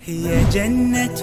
هي جنة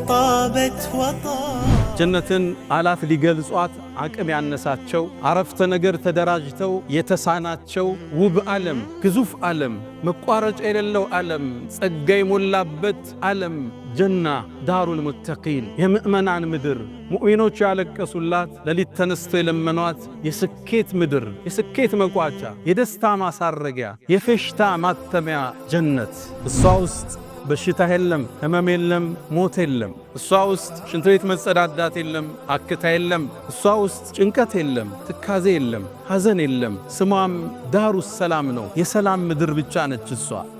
طابت وطابت ጀነትን አላፍ ሊገልጿት አቅም ያነሳቸው አረፍተ ነገር ተደራጅተው የተሳናቸው ውብ ዓለም ግዙፍ ዓለም መቋረጫ የሌለው ዓለም ጸጋ የሞላበት ዓለም ጀና ዳሩል ሙተቂን የምእመናን ምድር ሙእሚኖች ያለቀሱላት ለሊት ተነስተው የለመኗት የስኬት ምድር የስኬት መቋጫ የደስታ ማሳረጊያ የፌሽታ ማተሚያ ጀነት እሷ ውስጥ በሽታ የለም ህመም የለም ሞት የለም እሷ ውስጥ ሽንት ቤት መጸዳዳት የለም አክታ የለም እሷ ውስጥ ጭንቀት የለም ትካዜ የለም ሐዘን የለም ስሟም ዳሩ ሰላም ነው የሰላም ምድር ብቻ ነች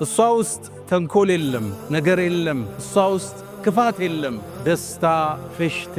እሷ ውስጥ ተንኮል የለም ነገር የለም እሷ ውስጥ ክፋት የለም ደስታ ፌሽታ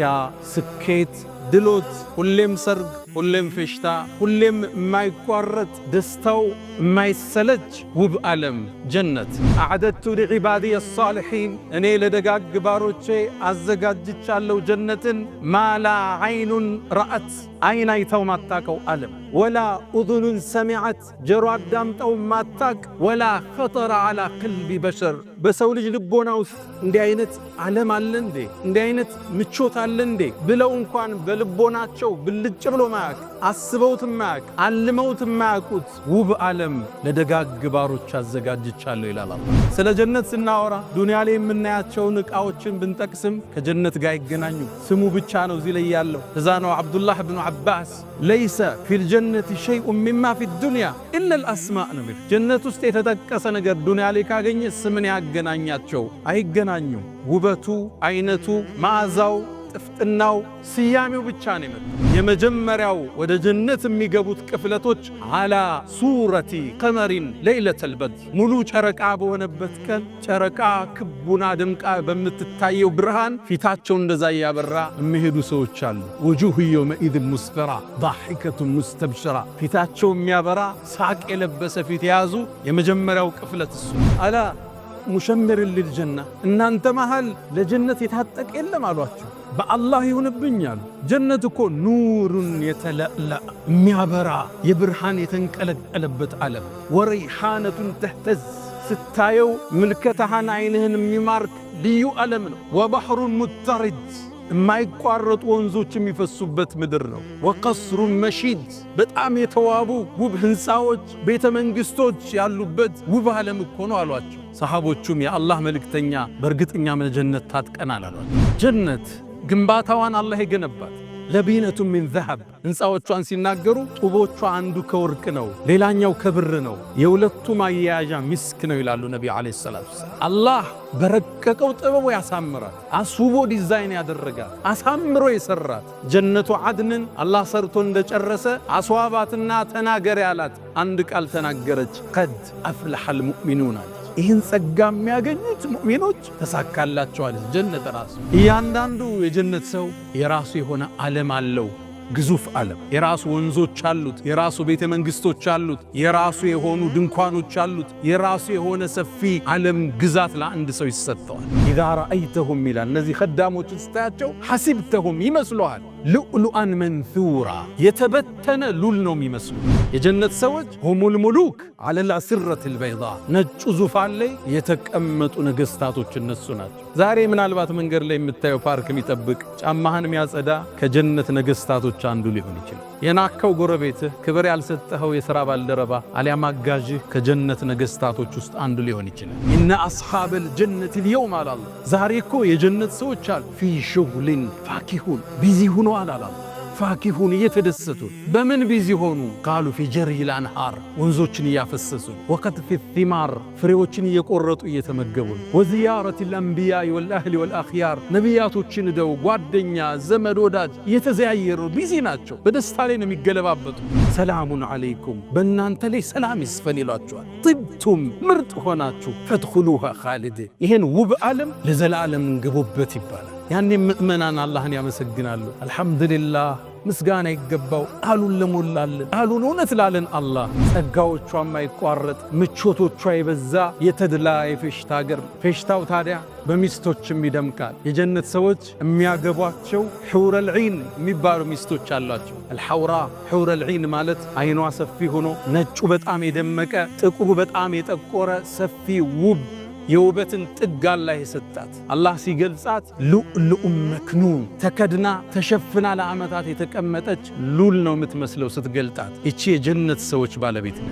ስኬት ድሎት ሁሌም ሰርግ ሁሌም ፌሽታ ሁሌም የማይቋረጥ ደስታው የማይሰለች ውብ ዓለም ጀነት አዕደቱ ለዒባዲየ الصالحين እኔ ለደጋግ ባሮቼ አዘጋጅቻለሁ ጀነትን ማላ አይኑን ረአት አይን አይተው ማታቀው ዓለም ወላ ኡዙኑን ሰሚዐት ጆሮ አዳምጠው ማታቅ ወላ ኸጠረ ዐላ ቀልቢ በሸር በሰው ልጅ ልቦና ውስጥ እንዲህ አይነት ዓለም አለ እንዴ እንዲህ አይነት ምቾት አለ እንዴ ብለው እንኳን በልቦናቸው ብልጭ ብሎ ማያቅ አስበውት ማያቅ አልመውት ማያቁት ውብ ዓለም ለደጋግ ባሮች አዘጋጅቻለሁ ይላል አላህ። ስለ ጀነት ስናወራ ዱንያ ላይ የምናያቸውን ዕቃዎችን ብንጠቅስም ከጀነት ጋር ይገናኙ ስሙ ብቻ ነው እዚህ ላይ ያለው። እዛ ነው አብዱላህ ብኑ አባስ ለይሰ ፊል ጀነቲ ሸይኡን ሚማ ፊ ዱንያ ኢላ አልአስማእ ነው። ጀነት ውስጥ የተጠቀሰ ነገር ዱንያ ላይ ካገኘ ስምን ያገናኛቸው አይገናኙ። ውበቱ አይነቱ መዓዛው ጥፍጥናው ስያሜው ብቻ ነው የመጣው። የመጀመሪያው ወደ ጀነት የሚገቡት ቅፍለቶች አላ ሱረቲ ቀመሪን ለይለተል በድር ሙሉ ጨረቃ በሆነበት ቀን ጨረቃ ክቡና ደምቃ በምትታየው ብርሃን ፊታቸው እንደዛ ያበራ የሚሄዱ ሰዎች አሉ። ወጁሁ የውመኢዝ ሙስፈራ ضاحከቱ ሙስተብሽራ ፊታቸው የሚያበራ ሳቅ የለበሰ ፊት የያዙ የመጀመሪያው ቅፍለት እሱ አላ ሙሸምር ልልጀና እናንተ መሃል ለጀነት የታጠቀ የለም አሏቸው። በአላህ ይሁንብኛል ጀነት እኮ ኑሩን የተለላ የሚያበራ የብርሃን የተንቀለቀለበት ዓለም ወረይሓነቱን ተህተዝ ስታየው ምልከታህን አይንህን የሚማርክ ልዩ ዓለም ነው። ወባሕሩን ሙተሪድ የማይቋረጡ ወንዞች የሚፈሱበት ምድር ነው። ወቀስሩን መሺድ በጣም የተዋቡ ውብ ህንፃዎች ቤተ መንግስቶች ያሉበት ውብ ዓለም እኮ ነው አሏቸው። ሰሃቦቹም የአላህ መልእክተኛ በእርግጠኛ ጀነት ታጥቀናል አሏቸው። ጀነት ግንባታዋን አላህ የገነባት ለቢነቱ ሚን ዘሀብ ህንፃዎቿን ሲናገሩ ጡቦቿ አንዱ ከወርቅ ነው ሌላኛው ከብር ነው የሁለቱ ማያያዣ ሚስክ ነው ይላሉ ነቢዩ ዓለይሂ ሰላቱ ወሰላም። አላህ በረቀቀው ጥበቡ ያሳምራት አስውቦ ዲዛይን ያደረጋት አሳምሮ የሰራት ጀነቱ አድንን አላህ ሰርቶ እንደጨረሰ አስዋባትና ተናገር ያላት አንድ ቃል ተናገረች ቀድ አፍለሐል ሙእሚኑን አለች። ይህን ጸጋ የሚያገኙት ሙእሚኖች ተሳካላቸዋል። ጀነት ራሱ እያንዳንዱ የጀነት ሰው የራሱ የሆነ ዓለም አለው። ግዙፍ ዓለም የራሱ ወንዞች አሉት የራሱ ቤተ መንግስቶች አሉት የራሱ የሆኑ ድንኳኖች አሉት የራሱ የሆነ ሰፊ ዓለም ግዛት ለአንድ ሰው ይሰጠዋል። ኢዛ ረአይተሁም ይላል እነዚህ ኸዳሞች ስታያቸው ሐሲብተሁም ይመስሉሃል ልኡሉአን መንሱራ የተበተነ ሉል ነው የሚመስሉ የጀነት ሰዎች ሁሙል ሙሉክ ዐለል አስረቲል በይዳ ነጩ ዙፋን ላይ የተቀመጡ ነገስታቶች እነሱ ናቸው። ዛሬ ምናልባት መንገድ ላይ የምታየው ፓርክ የሚጠብቅ ጫማህን የሚያጸዳ ከጀነት ነገስታቶች አንዱ ሊሆን ይችላል። የናከው ጎረቤትህ ክብር ያልሰጠኸው የሥራ ባልደረባ አሊያም አጋዥህ ከጀነት ነገስታቶች ውስጥ አንዱ ሊሆን ይችላል። ኢነ አስሓበል ጀነት ልየውም አላላ ዛሬ እኮ የጀነት ሰዎች አሉ ፊ ሹግሊን ፋኪሁን ቢዚ ሁኖ አላላ ፋኪሁን እየተደሰቱ በምን ቢዚ ሆኑ ቃሉ ፊ ጀሪል አንሃር ወንዞችን እያፈሰሱ ወቀጥፊ ቲማር ፍሬዎችን እየቆረጡ እየተመገቡ ወዚያረት الانبياء والاهل والاخيار ነቢያቶችን ደው ጓደኛ ዘመድ ወዳጅ እየተዘያየሩ ቢዚ ናቸው። በደስታ ላይ ነው የሚገለባበጡ። ሰላሙን አለይኩም በእናንተ ላይ ሰላም ይስፈን ይሏቸዋል። ጥብቱም ምርጥ ሆናችሁ ፈድኹሉሃ ኻሊዲን ይሄን ውብ ዓለም ለዘላለም ግቡበት ይባላል። ያኔ ምእመናን አላህን ያመሰግናሉ። አልሐምዱሊላህ ምስጋና ይገባው ቃሉን ለሞላልን ቃሉን እውነት ላለን አላህ ጸጋዎቿ የማይቋረጥ ምቾቶቿ የበዛ የተድላ የፌሽታ ሀገር። ፌሽታው ታዲያ በሚስቶችም ይደምቃል። የጀነት ሰዎች የሚያገቧቸው ሑረል ዒን የሚባሉ ሚስቶች አሏቸው። አልሐውራ ሑረል ዒን ማለት አይኗ ሰፊ ሆኖ ነጩ በጣም የደመቀ ጥቁሩ በጣም የጠቆረ ሰፊ ውብ የውበትን ጥግ አላህ የሰጣት። አላህ ሲገልጻት ሉዕሉዕ መክኑን ተከድና ተሸፍና ለዓመታት የተቀመጠች ሉል ነው የምትመስለው ስትገልጣት። ይቺ የጀነት ሰዎች ባለቤት ነው።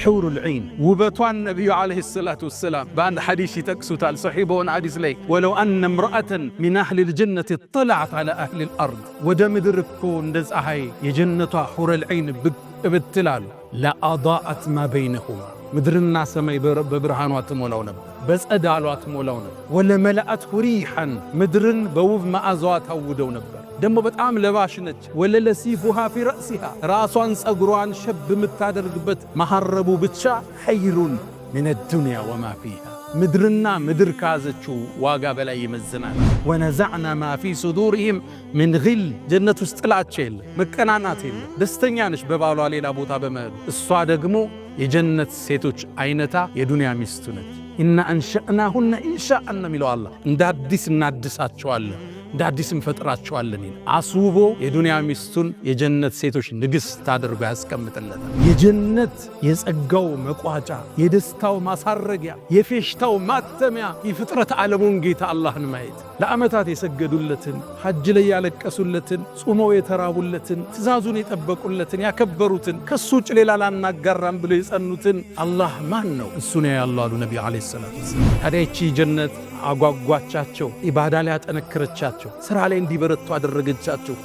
ሑሩል ዒን ውበቷን ነቢዩ ዓለይሂ ሰላቱ ወሰላም በአንድ ሐዲስ ይጠቅሱታል። ሰሒህ በሆነ ሐዲስ ላይ ወለው አነ እምረአተን ሚን አህሊል ጀነቲ ጠለዐት ዐላ አህሊል አርድ ወደ ምድር እኮ እንደ ፀሐይ የጀነቷ ሑሩል ዒን ብቅ ብትላሉ ለአዳአት ማ በይነሁማ ምድርና ሰማይ በብርሃኗ ትሞላው ነበር፣ በጸዳሏ ትሞላው ነበር። ወለመለአትሁ ሪሐን ምድርን በውብ መዓዛዋ ታውደው ነበር። ደግሞ በጣም ለባሽ ነች። ወለለሲፉሃ ፊ ረእሲሃ ራሷን ጸጉሯን ሸብ የምታደርግበት መሐረቡ ብቻ ኸይሩን ሚነ ዱንያ ወማ ፊሃ ምድርና ምድር ካዘችው ዋጋ በላይ ይመዝናል። ወነዘዕና ማ ፊ ሱዱሪሂም ምን ግል ጀነት ውስጥ ጥላቻ የለ፣ መቀናናት የለ። ደስተኛ ነች በባሏ ሌላ ቦታ በመሄዱ። እሷ ደግሞ የጀነት ሴቶች አይነታ የዱንያ ሚስቱ ነች። ኢና አንሸእናሁነ ኢንሻአን የሚለው አላህ እንደ አዲስ እናድሳቸዋለን፣ እንደ አዲስ እንፈጥራቸዋለን። አስውቦ የዱንያ ሚስቱን የጀነት ሴቶች ንግሥት አድርጎ ያስቀምጥለታል። የጀነት የጸጋው መቋጫ፣ የደስታው ማሳረጊያ፣ የፌሽታው ማተሚያ የፍጥረት ዓለሙን ጌታ አላህን ማየት፣ ለዓመታት የሰገዱለትን፣ ሐጅ ላይ ያለቀሱለትን፣ ጾመው የተራቡለትን፣ ትእዛዙን የጠበቁለትን፣ ያከበሩትን፣ ከሱ ውጭ ሌላ ላናጋራም ብለው የጸኑትን አላህ ማን ነው? እሱ ነው ያለው አሉ ነቢ ዓለይሂ ሰላቱ ወሰላም። ታዲያ ይቺ ጀነት አጓጓቻቸው፣ ኢባዳ ላይ ያጠነከረቻቸው፣ ሥራ ላይ እንዲበረቱ አደረገቻቸው።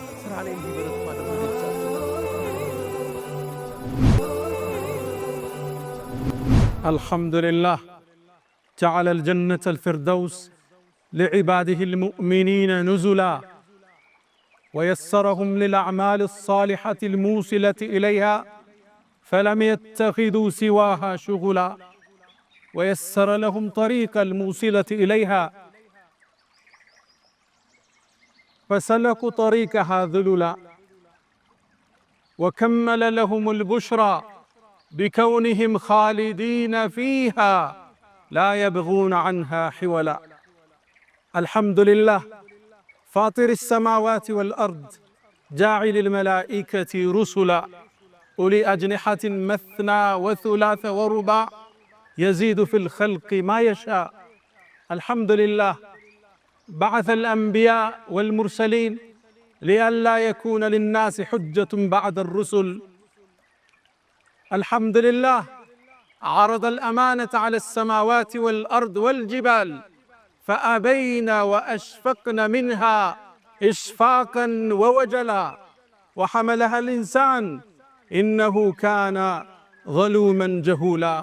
አልሐምዱሊላህ ጀዐለ አልጀነተ አልፊርደውስ لعباده المؤمنين نزلا ويسرهم للأعمال الصالحة الموصلة إليها فلم يتخذوا سواها شغلا ويسر لهم طريق الموصلة إليها فسلكوا طريقها ذللا وكمل لهم البشرى بكونهم خالدين فيها لا يبغون عنها حولا. الحمد لله فاطر السماوات والأرض جاعل الملائكة رسلا أولي أجنحة مثنى وثلاث ورباع يزيد في الخلق ما يشاء. الحمد لله بعث الأنبياء والمرسلين لئلا يكون للناس حجة بعد الرسل. الحمد لله عرض الأمانة على السماوات والأرض والجبال فأبين وأشفقن منها إشفاقا ووجلا وحملها الإنسان إنه كان ظلوما جهولا.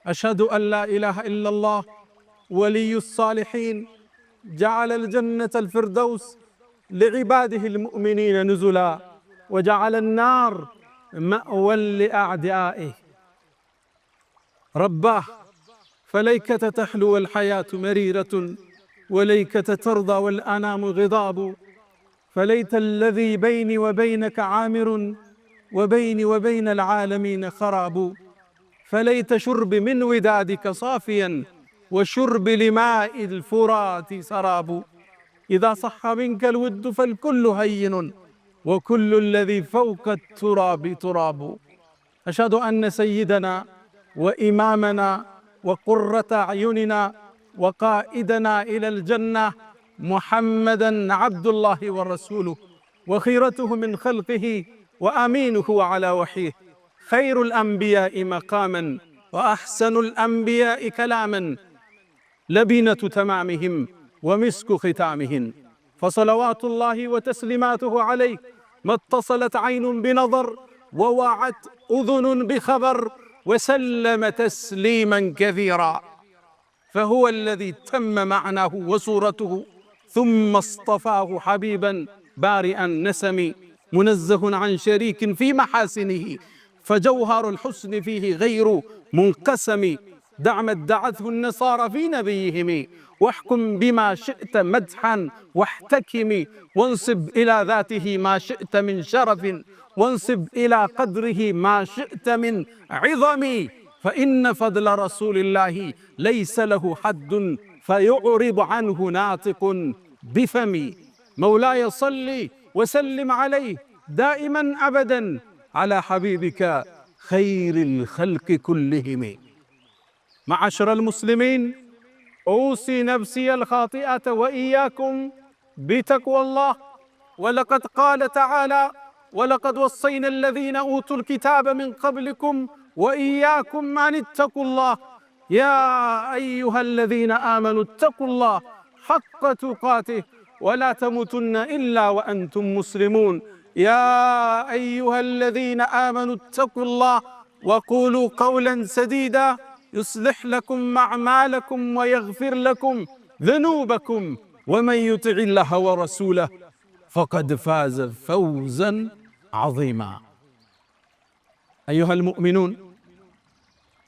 أشهد أن لا إله إلا الله ولي الصالحين جعل الجنة الفردوس لعباده المؤمنين نزلا وجعل النار مأوى لأعدائه. رباه فليكة تحلو الحياة مريرة وليكة ترضى والأنام غضاب. فليت الذي بيني وبينك عامر وبيني وبين العالمين خراب. فليت شرب من ودادك صافيا وشرب لماء الفرات سراب. إذا صح منك الود فالكل هين وكل الذي فوق التراب تراب. أشهد أن سيدنا وإمامنا وقرة أعيننا وقائدنا إلى الجنة محمدًا عبد الله ورسوله وخيرته من خلقه وأمينه على وحيه خير الأنبياء مقامًا وأحسن الأنبياء كلامًا لبنة تمامهم ومسك ختامهم. فصلوات الله وتسليماته عليه ما اتصلت عين بنظر ووعت أذن بخبر وسلم تسليما كثيرا. فهو الذي تم معناه وصورته ثم اصطفاه حبيبا بارئا نسمي منزه عن شريك في محاسنه فجوهر الحسن فيه غير منقسم. دع ما ادعته النصارى في نبيهم واحكم بما شئت مدحا واحتكم وانصب إلى ذاته ما شئت من شرف وانصب إلى قدره ما شئت من عظم. فإن فضل رسول الله ليس له حد فيعرض عنه ناطق بفمي. مولاي صل وسلم عليه دائما أبدا على حبيبك خير الخلق كلهم. معاشر المسلمين أوصي نفسي الخاطئة وإياكم بتقوى الله. ولقد قال تعالى: ولقد وصينا الذين أوتوا الكتاب من قبلكم وإياكم أن اتقوا الله يا أيها الذين آمنوا اتقوا الله حق تقاته ولا تموتن إلا وأنتم مسلمون. يا أيها الذين آمنوا اتقوا الله وقولوا قولا سديدا يصلح لكم أعمالكم ويغفر لكم ذنوبكم ومن يطع الله ورسوله فقد فاز فوزا عظيما. أيها المؤمنون،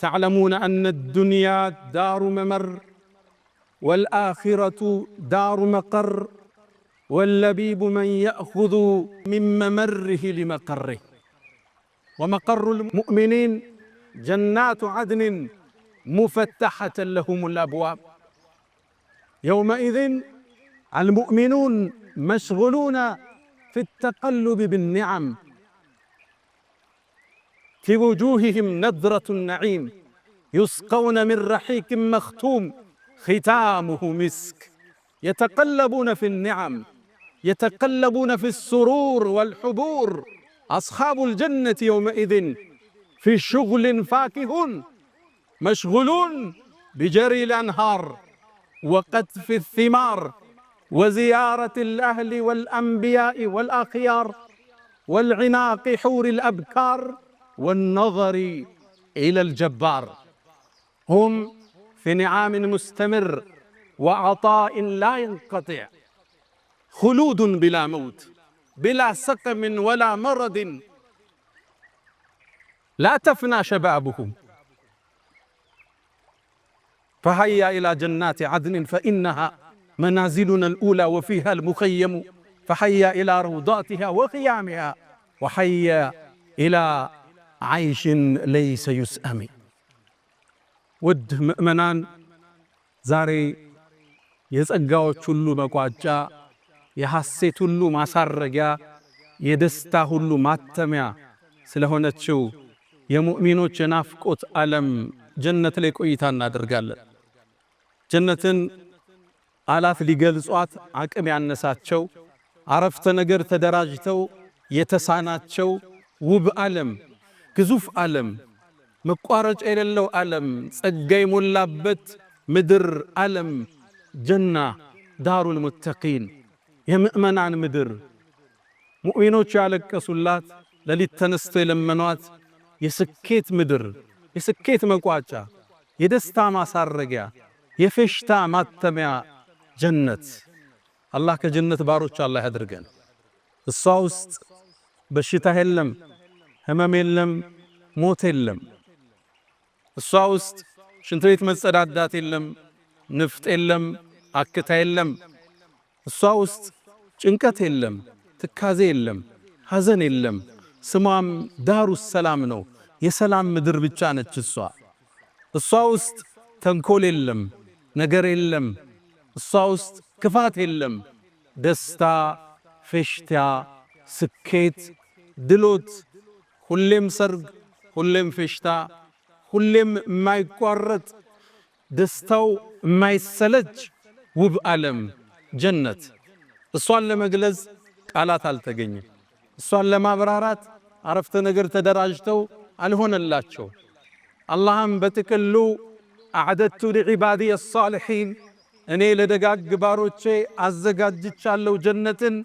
تعلمون أن الدنيا دار ممر والآخرة دار مقر، واللبيب من يأخذ من ممره لمقره. ومقر المؤمنين جنات عدن مفتحة لهم الأبواب. يومئذ المؤمنون مشغولون في التقلب بالنعم، في وجوههم نضرة النعيم، يسقون من رحيق مختوم ختامه مسك. يتقلبون في النعم، يتقلبون في السرور والحبور. أصحاب الجنة يومئذ في شغل فاكهون، مشغولون بجري الأنهار وقطف الثمار وزيارة الأهل والأنبياء والأخيار والعناق حور الأبكار والنظر إلى الجبار. هم في نعام مستمر وعطاء لا ينقطع، خلود بلا موت، بلا سقم ولا مرض، لا تفنى شبابهم. فهيا إلى جنات عدن فإنها منازلنا الأولى وفيها المخيم، فهيا إلى روضاتها وخيامها، وهيا إلى عيش ليس يسأم. ውድ ምእመናን፣ ዛሬ የጸጋዎች ሁሉ መቋጫ፣ የሐሴት ሁሉ ማሳረጊያ፣ የደስታ ሁሉ ማተሚያ ስለሆነችው የሙእሚኖች የናፍቆት ዓለም ጀነት ላይ ቆይታ እናደርጋለን። ጀነትን ቃላት ሊገልጿት አቅም ያነሳቸው፣ አረፍተ ነገር ተደራጅተው የተሳናቸው ውብ ዓለም፣ ግዙፍ ዓለም፣ መቋረጫ የሌለው ዓለም፣ ጸጋ የሞላበት ምድር ዓለም ጀና ዳሩል ሙተቂን፣ የምእመናን ምድር፣ ሙእሚኖች ያለቀሱላት፣ ለሊት ተነስተው የለመኗት የስኬት ምድር፣ የስኬት መቋጫ፣ የደስታ ማሳረጊያ፣ የፌሽታ ማተሚያ ጀነት። አላህ ከጀነት ባሮች አላህ ያድርገን። እሷ ውስጥ በሽታ የለም፣ ህመም የለም፣ ሞት የለም። እሷ ውስጥ ሽንት ቤት መጸዳዳት የለም፣ ንፍጥ የለም፣ አክታ የለም። እሷ ውስጥ ጭንቀት የለም፣ ትካዜ የለም፣ ሐዘን የለም። ስሟም ዳሩ ሰላም ነው፣ የሰላም ምድር ብቻ ነች እሷ። እሷ ውስጥ ተንኮል የለም፣ ነገር የለም። እሷ ውስጥ ክፋት የለም። ደስታ፣ ፌሽታ፣ ስኬት፣ ድሎት፣ ሁሌም ሰርግ፣ ሁሌም ፌሽታ፣ ሁሌም የማይቋረጥ ደስታው የማይሰለች ውብ ዓለም ጀነት። እሷን ለመግለጽ ቃላት አልተገኘም። እሷን ለማብራራት አረፍተ ነገር ተደራጅተው አልሆነላቸው። አላህም በጥቅሉ አዕደቱ ሊዒባዲየ ሳሊሒን፣ እኔ ለደጋግ ባሮቼ አዘጋጅቻለሁ ጀነትን፣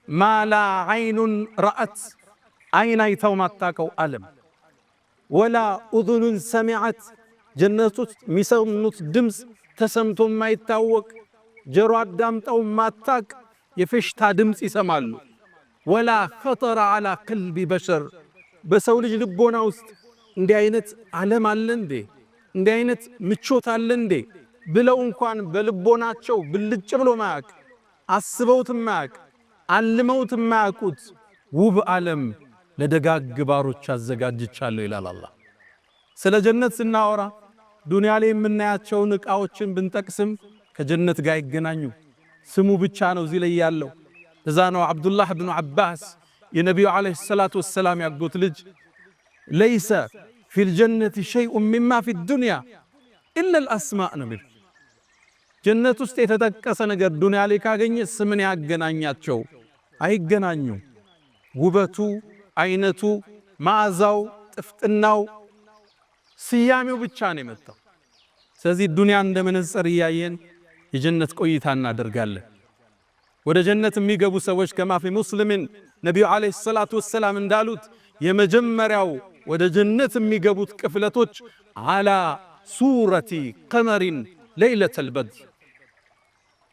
ማላ ዓይኑን ረአት፣ ዓይን አይታው ማታቀው ዓለም፣ ወላ ኡዙኑን ሰሚዐት፣ ጀነቶች የሚሰሙት ድምፅ ተሰምቶ የማይታወቅ ጀሮ አዳምጠው ማታቅ የፌሽታ ድምፅ ይሰማሉ። ወላ ኸጠረ ዓላ ቀልቢ በሸር፣ በሰው ልጅ ልቦና ውስጥ እንዲህ አይነት ዓለም አለ እንዴ? እንዲህ አይነት ምቾት አለ እንዴ ብለው እንኳን በልቦናቸው ብልጭ ብሎ ማያቅ፣ አስበውት ማያቅ፣ አልመውት ማያቁት ውብ ዓለም ለደጋግ ባሮች አዘጋጅቻለሁ ይላል አላህ። ስለ ጀነት ስናወራ ዱንያ ላይ የምናያቸውን ዕቃዎችን ብንጠቅስም ከጀነት ጋር ይገናኙ። ስሙ ብቻ ነው እዚህ ላይ ያለው። እዛ ነው አብዱላህ ብኑ ዓባስ የነቢዩ ዓለይሂ ሰላቱ ወሰላም ያጎት ልጅ ለይሰ ፊል ጀነቲ ሸይኡን ሚማ ፊ ዱንያ ኢላ አልአስማእ ነው የሚል። ጀነት ውስጥ የተጠቀሰ ነገር ዱንያ ላይ ካገኘ ስምን ያገናኛቸው? አይገናኙም። ውበቱ፣ አይነቱ፣ መዓዛው፣ ጥፍጥናው፣ ስያሜው ብቻ ነው የመጣው። ስለዚህ ዱንያ እንደ መነጽር እያየን የጀነት ቆይታ እናደርጋለን። ወደ ጀነት የሚገቡ ሰዎች ከማ ፊ ሙስሊምን ነቢዩ ዓለይሂ ሰላቱ ወሰላም እንዳሉት የመጀመሪያው ወደ ጀነት የሚገቡት ቅፍለቶች ዓላ ሱረቲ ቀመሪን ለይለተል በድር፣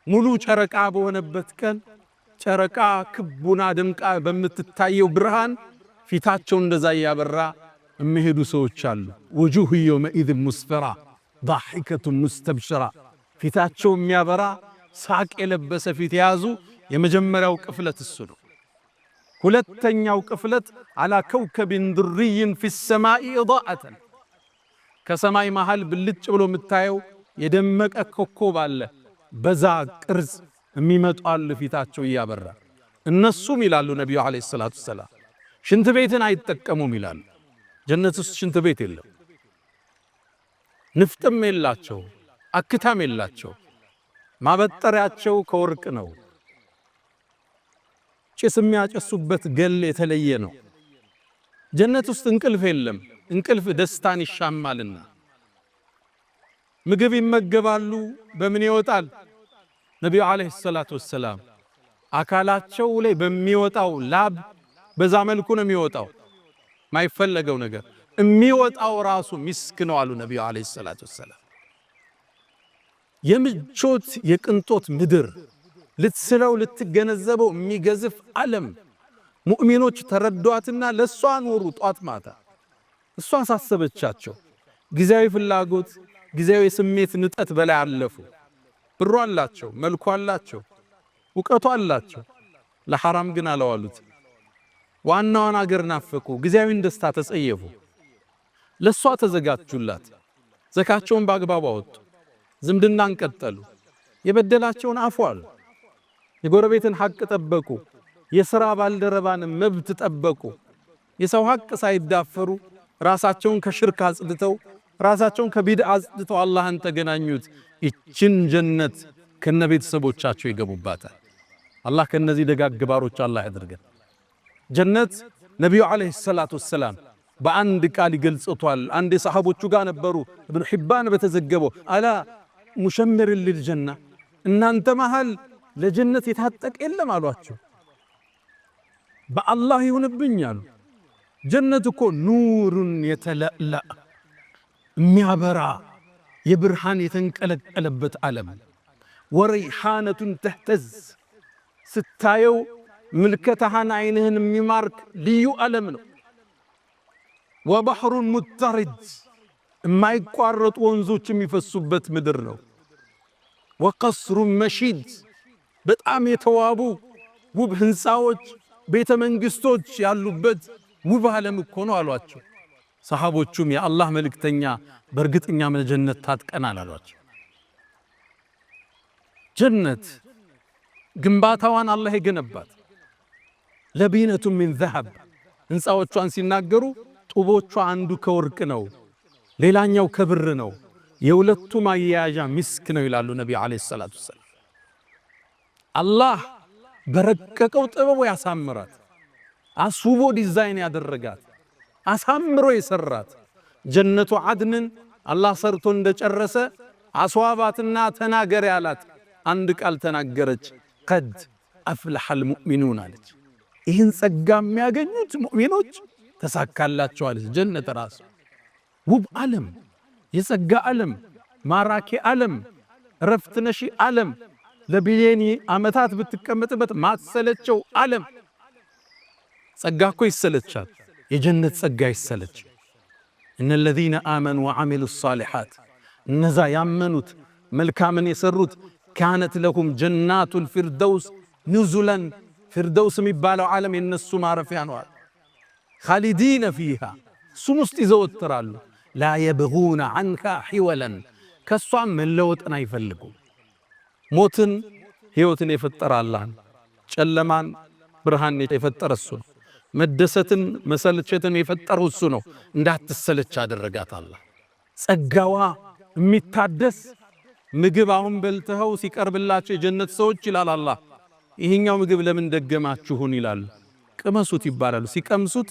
ሙሉ ጨረቃ በሆነበት ቀን ጨረቃ ክቡና ደምቃ በምትታየው ብርሃን ፊታቸው እንደዛ ያበራ የሚሄዱ ሰዎች አሉ። ውጁህ የውመኢዝ ሙስፈራ ዳሒከቱ ሙስተብሽራ፣ ፊታቸው የሚያበራ ሳቅ የለበሰ ፊት የያዙ የመጀመሪያው ቅፍለት እሱ ነው። ሁለተኛው ቅፍለት አላ ከውከቢን ድርይን ፊ ሰማኢ ኢዳአተን፣ ከሰማይ መሃል ብልጭ ብሎ የምታየው የደመቀ ኮከብ አለ። በዛ ቅርጽ የሚመጡ አሉ ፊታቸው እያበራ። እነሱም ይላሉ ነቢዩ ዓለይሂ ሰላቱ ወሰላም ሽንት ቤትን አይጠቀሙም ይላሉ። ጀነት ውስጥ ሽንት ቤት የለም። ንፍጥም የላቸው፣ አክታም የላቸው። ማበጠሪያቸው ከወርቅ ነው። ጭስ የሚያጨሱበት ገል የተለየ ነው። ጀነት ውስጥ እንቅልፍ የለም። እንቅልፍ ደስታን ይሻማልና ምግብ ይመገባሉ። በምን ይወጣል? ነቢዩ ዓለይሂ ሰላቱ ወሰላም አካላቸው ላይ በሚወጣው ላብ በዛ መልኩ ነው የሚወጣው። ማይፈለገው ነገር የሚወጣው ራሱ ሚስክ ነው አሉ ነቢዩ ዓለይሂ ሰላቱ ወሰላም። የምቾት የቅንጦት ምድር ልትስለው ልትገነዘበው የሚገዝፍ ዓለም ሙእሚኖች ተረዷትና ለሷ ኖሩ ጧት ማታ። እሷ አሳሰበቻቸው። ጊዜያዊ ፍላጎት፣ ጊዜያዊ ስሜት ንጠት በላይ አለፉ። ብሩ አላቸው፣ መልኩ አላቸው፣ ዕውቀቱ አላቸው። ለሐራም ግን አለዋሉት። ዋናውን አገር ናፈቁ። ጊዜያዊን ደስታ ተጸየፉ። ለሷ ተዘጋጁላት። ዘካቸውን በአግባቡ አወጡ። ዝምድናን ቀጠሉ። የበደላቸውን አፉ አሉ። የጎረቤትን ሐቅ ጠበቁ። የሥራ ባልደረባን መብት ጠበቁ። የሰው ሐቅ ሳይዳፈሩ ራሳቸውን ከሽርክ አጽድተው ራሳቸውን ከቢድዓ አጽድተው አላህን ተገናኙት። ይችን ጀነት ከነ ቤተሰቦቻቸው ይገቡባታል። አላህ ከነዚህ ደጋግ ባሮች አላህ ያድርገን። ጀነት ነቢዩ ዓለይሂ ሰላቱ ወሰላም በአንድ ቃል ይገልጹታል። አንድ የሰሃቦቹ ጋር ነበሩ። ኢብኑ ሒባን በተዘገበው አላ ሙሸምር ሊልጀና፣ እናንተ መሃል ለጀነት የታጠቀ የለም አሏቸው። በአላህ ይሁንብኝ አሉ። ጀነት እኮ ኑሩን የተለእላ የሚያበራ የብርሃን የተንቀለቀለበት ዓለም፣ ወረይሓነቱን ተህተዝ ስታየው ምልከታህን አይንህን የሚማርክ ልዩ ዓለም ነው። ወባሕሩን ሙተሪድ የማይቋረጡ ወንዞች የሚፈሱበት ምድር ነው። ወቀስሩን መሺድ በጣም የተዋቡ ውብ ህንፃዎች፣ ቤተ መንግስቶች ያሉበት ውብ ዓለም እኮ ነው አሏቸው። ሰሃቦቹም የአላህ መልእክተኛ በእርግጠኛ ጀነት ታጥቀናል አሏቸው። ጀነት ግንባታዋን አላህ የገነባት ለቢነቱ ሚን ዘሀብ፣ ህንፃዎቿን ሲናገሩ ጡቦቿ አንዱ ከወርቅ ነው፣ ሌላኛው ከብር ነው፣ የሁለቱ ማያያዣ ሚስክ ነው ይላሉ ነቢዩ ዓለይሂ ሰላቱ ወሰላም። አላህ በረቀቀው ጥበቡ ያሳምራት፣ አስውቦ ዲዛይን ያደረጋት፣ አሳምሮ የሰራት ጀነቱ አድንን አላህ ሰርቶ እንደጨረሰ አስዋባትና ተናገር ያላት አንድ ቃል ተናገረች። ቀድ አፍለሐል ሙእሚኑን አለች። ይህን ጸጋ የሚያገኙት ሙእሚኖች ተሳካላቸው አለች። ጀነት ራሱ ውብ ዓለም፣ የጸጋ ዓለም፣ ማራኪ ዓለም፣ ረፍት ነሺ ዓለም፣ ለቢሊየን ዓመታት ብትቀመጥበት ማትሰለቸው ዓለም። ጸጋ እኮ ይሰለቻል፣ የጀነት ጸጋ ይሰለች። እነ ለዚነ አመኑ ወዐሚሉ ሷሊሓት፣ እነዛ ያመኑት መልካምን የሰሩት ካነት ለሁም ጀናቱል ፊርደውስ ኑዙለን፣ ፊርደውስ የሚባለው ዓለም የነሱ ማረፊያ ነው። ኻሊዲነ ፊሃ፣ እሱም ውስጥ ይዘወትራሉ። ላ የብጉነ ዐንሃ ሒወለን፣ ከሷም መለወጥን አይፈልጉም። ሞትን ሕይወትን የፈጠረ አላህ ነው። ጨለማን ብርሃን የፈጠረ እሱ ነው። መደሰትን መሰልቸትን የፈጠረው እሱ ነው። እንዳትሰለች አደረጋት አላህ። ጸጋዋ የሚታደስ ምግብ አሁን በልተው ሲቀርብላቸው የጀነት ሰዎች ይላል አላህ ይሄኛው ምግብ ለምን ደገማችሁን ይላል። ቅመሱት ይባላሉ። ሲቀምሱት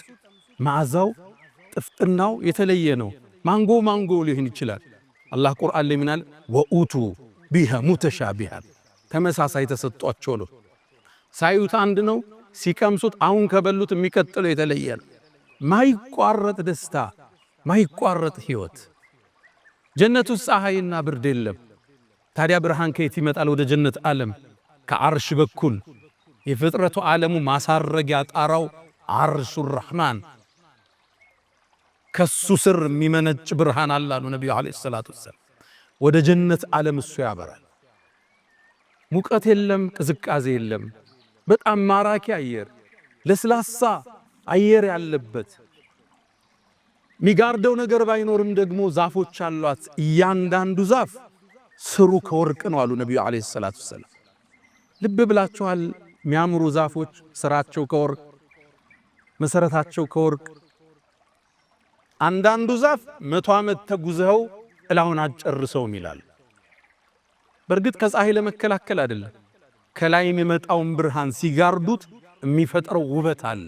መዓዛው ጥፍጥናው የተለየ ነው። ማንጎ ሊሆን ይችላል። አላህ ቁርአን ላይ ምናል ወኡቱ ቢሃ ሙተሻቢሃን ተመሳሳይ ተሰጧቸው ነው። ሳዩት አንድ ነው፣ ሲቀምሱት አሁን ከበሉት የሚቀጥለው የተለየ ነው። ማይቋረጥ ደስታ፣ ማይቋረጥ ህይወት። ጀነት ውስጥ ፀሐይና ብርድ የለም። ታዲያ ብርሃን ከየት ይመጣል? ወደ ጀነት ዓለም ከአርሽ በኩል የፍጥረቱ ዓለሙ ማሳረጊያ ጣራው አርሹ ረሕማን ከሱ ስር የሚመነጭ ብርሃን አላሉ ነቢዩ ዓለይሂ ሰላቱ ወሰላም። ወደ ጀነት ዓለም እሱ ያበራል። ሙቀት የለም፣ ቅዝቃዜ የለም። በጣም ማራኪ አየር፣ ለስላሳ አየር ያለበት ሚጋርደው ነገር ባይኖርም ደግሞ ዛፎች አሏት። እያንዳንዱ ዛፍ ስሩ ከወርቅ ነው አሉ ነቢዩ ዓለይሂ ሰላቱ ወሰላም። ልብ ብላችኋል? የሚያምሩ ዛፎች ስራቸው ከወርቅ መሰረታቸው ከወርቅ። አንዳንዱ ዛፍ 100 ዓመት ተጉዘው ጥላውን አጨርሰውም ይላል። በእርግጥ ከፀሐይ ለመከላከል አይደለም፣ ከላይ የሚመጣውን ብርሃን ሲጋርዱት የሚፈጥረው ውበት አለ፣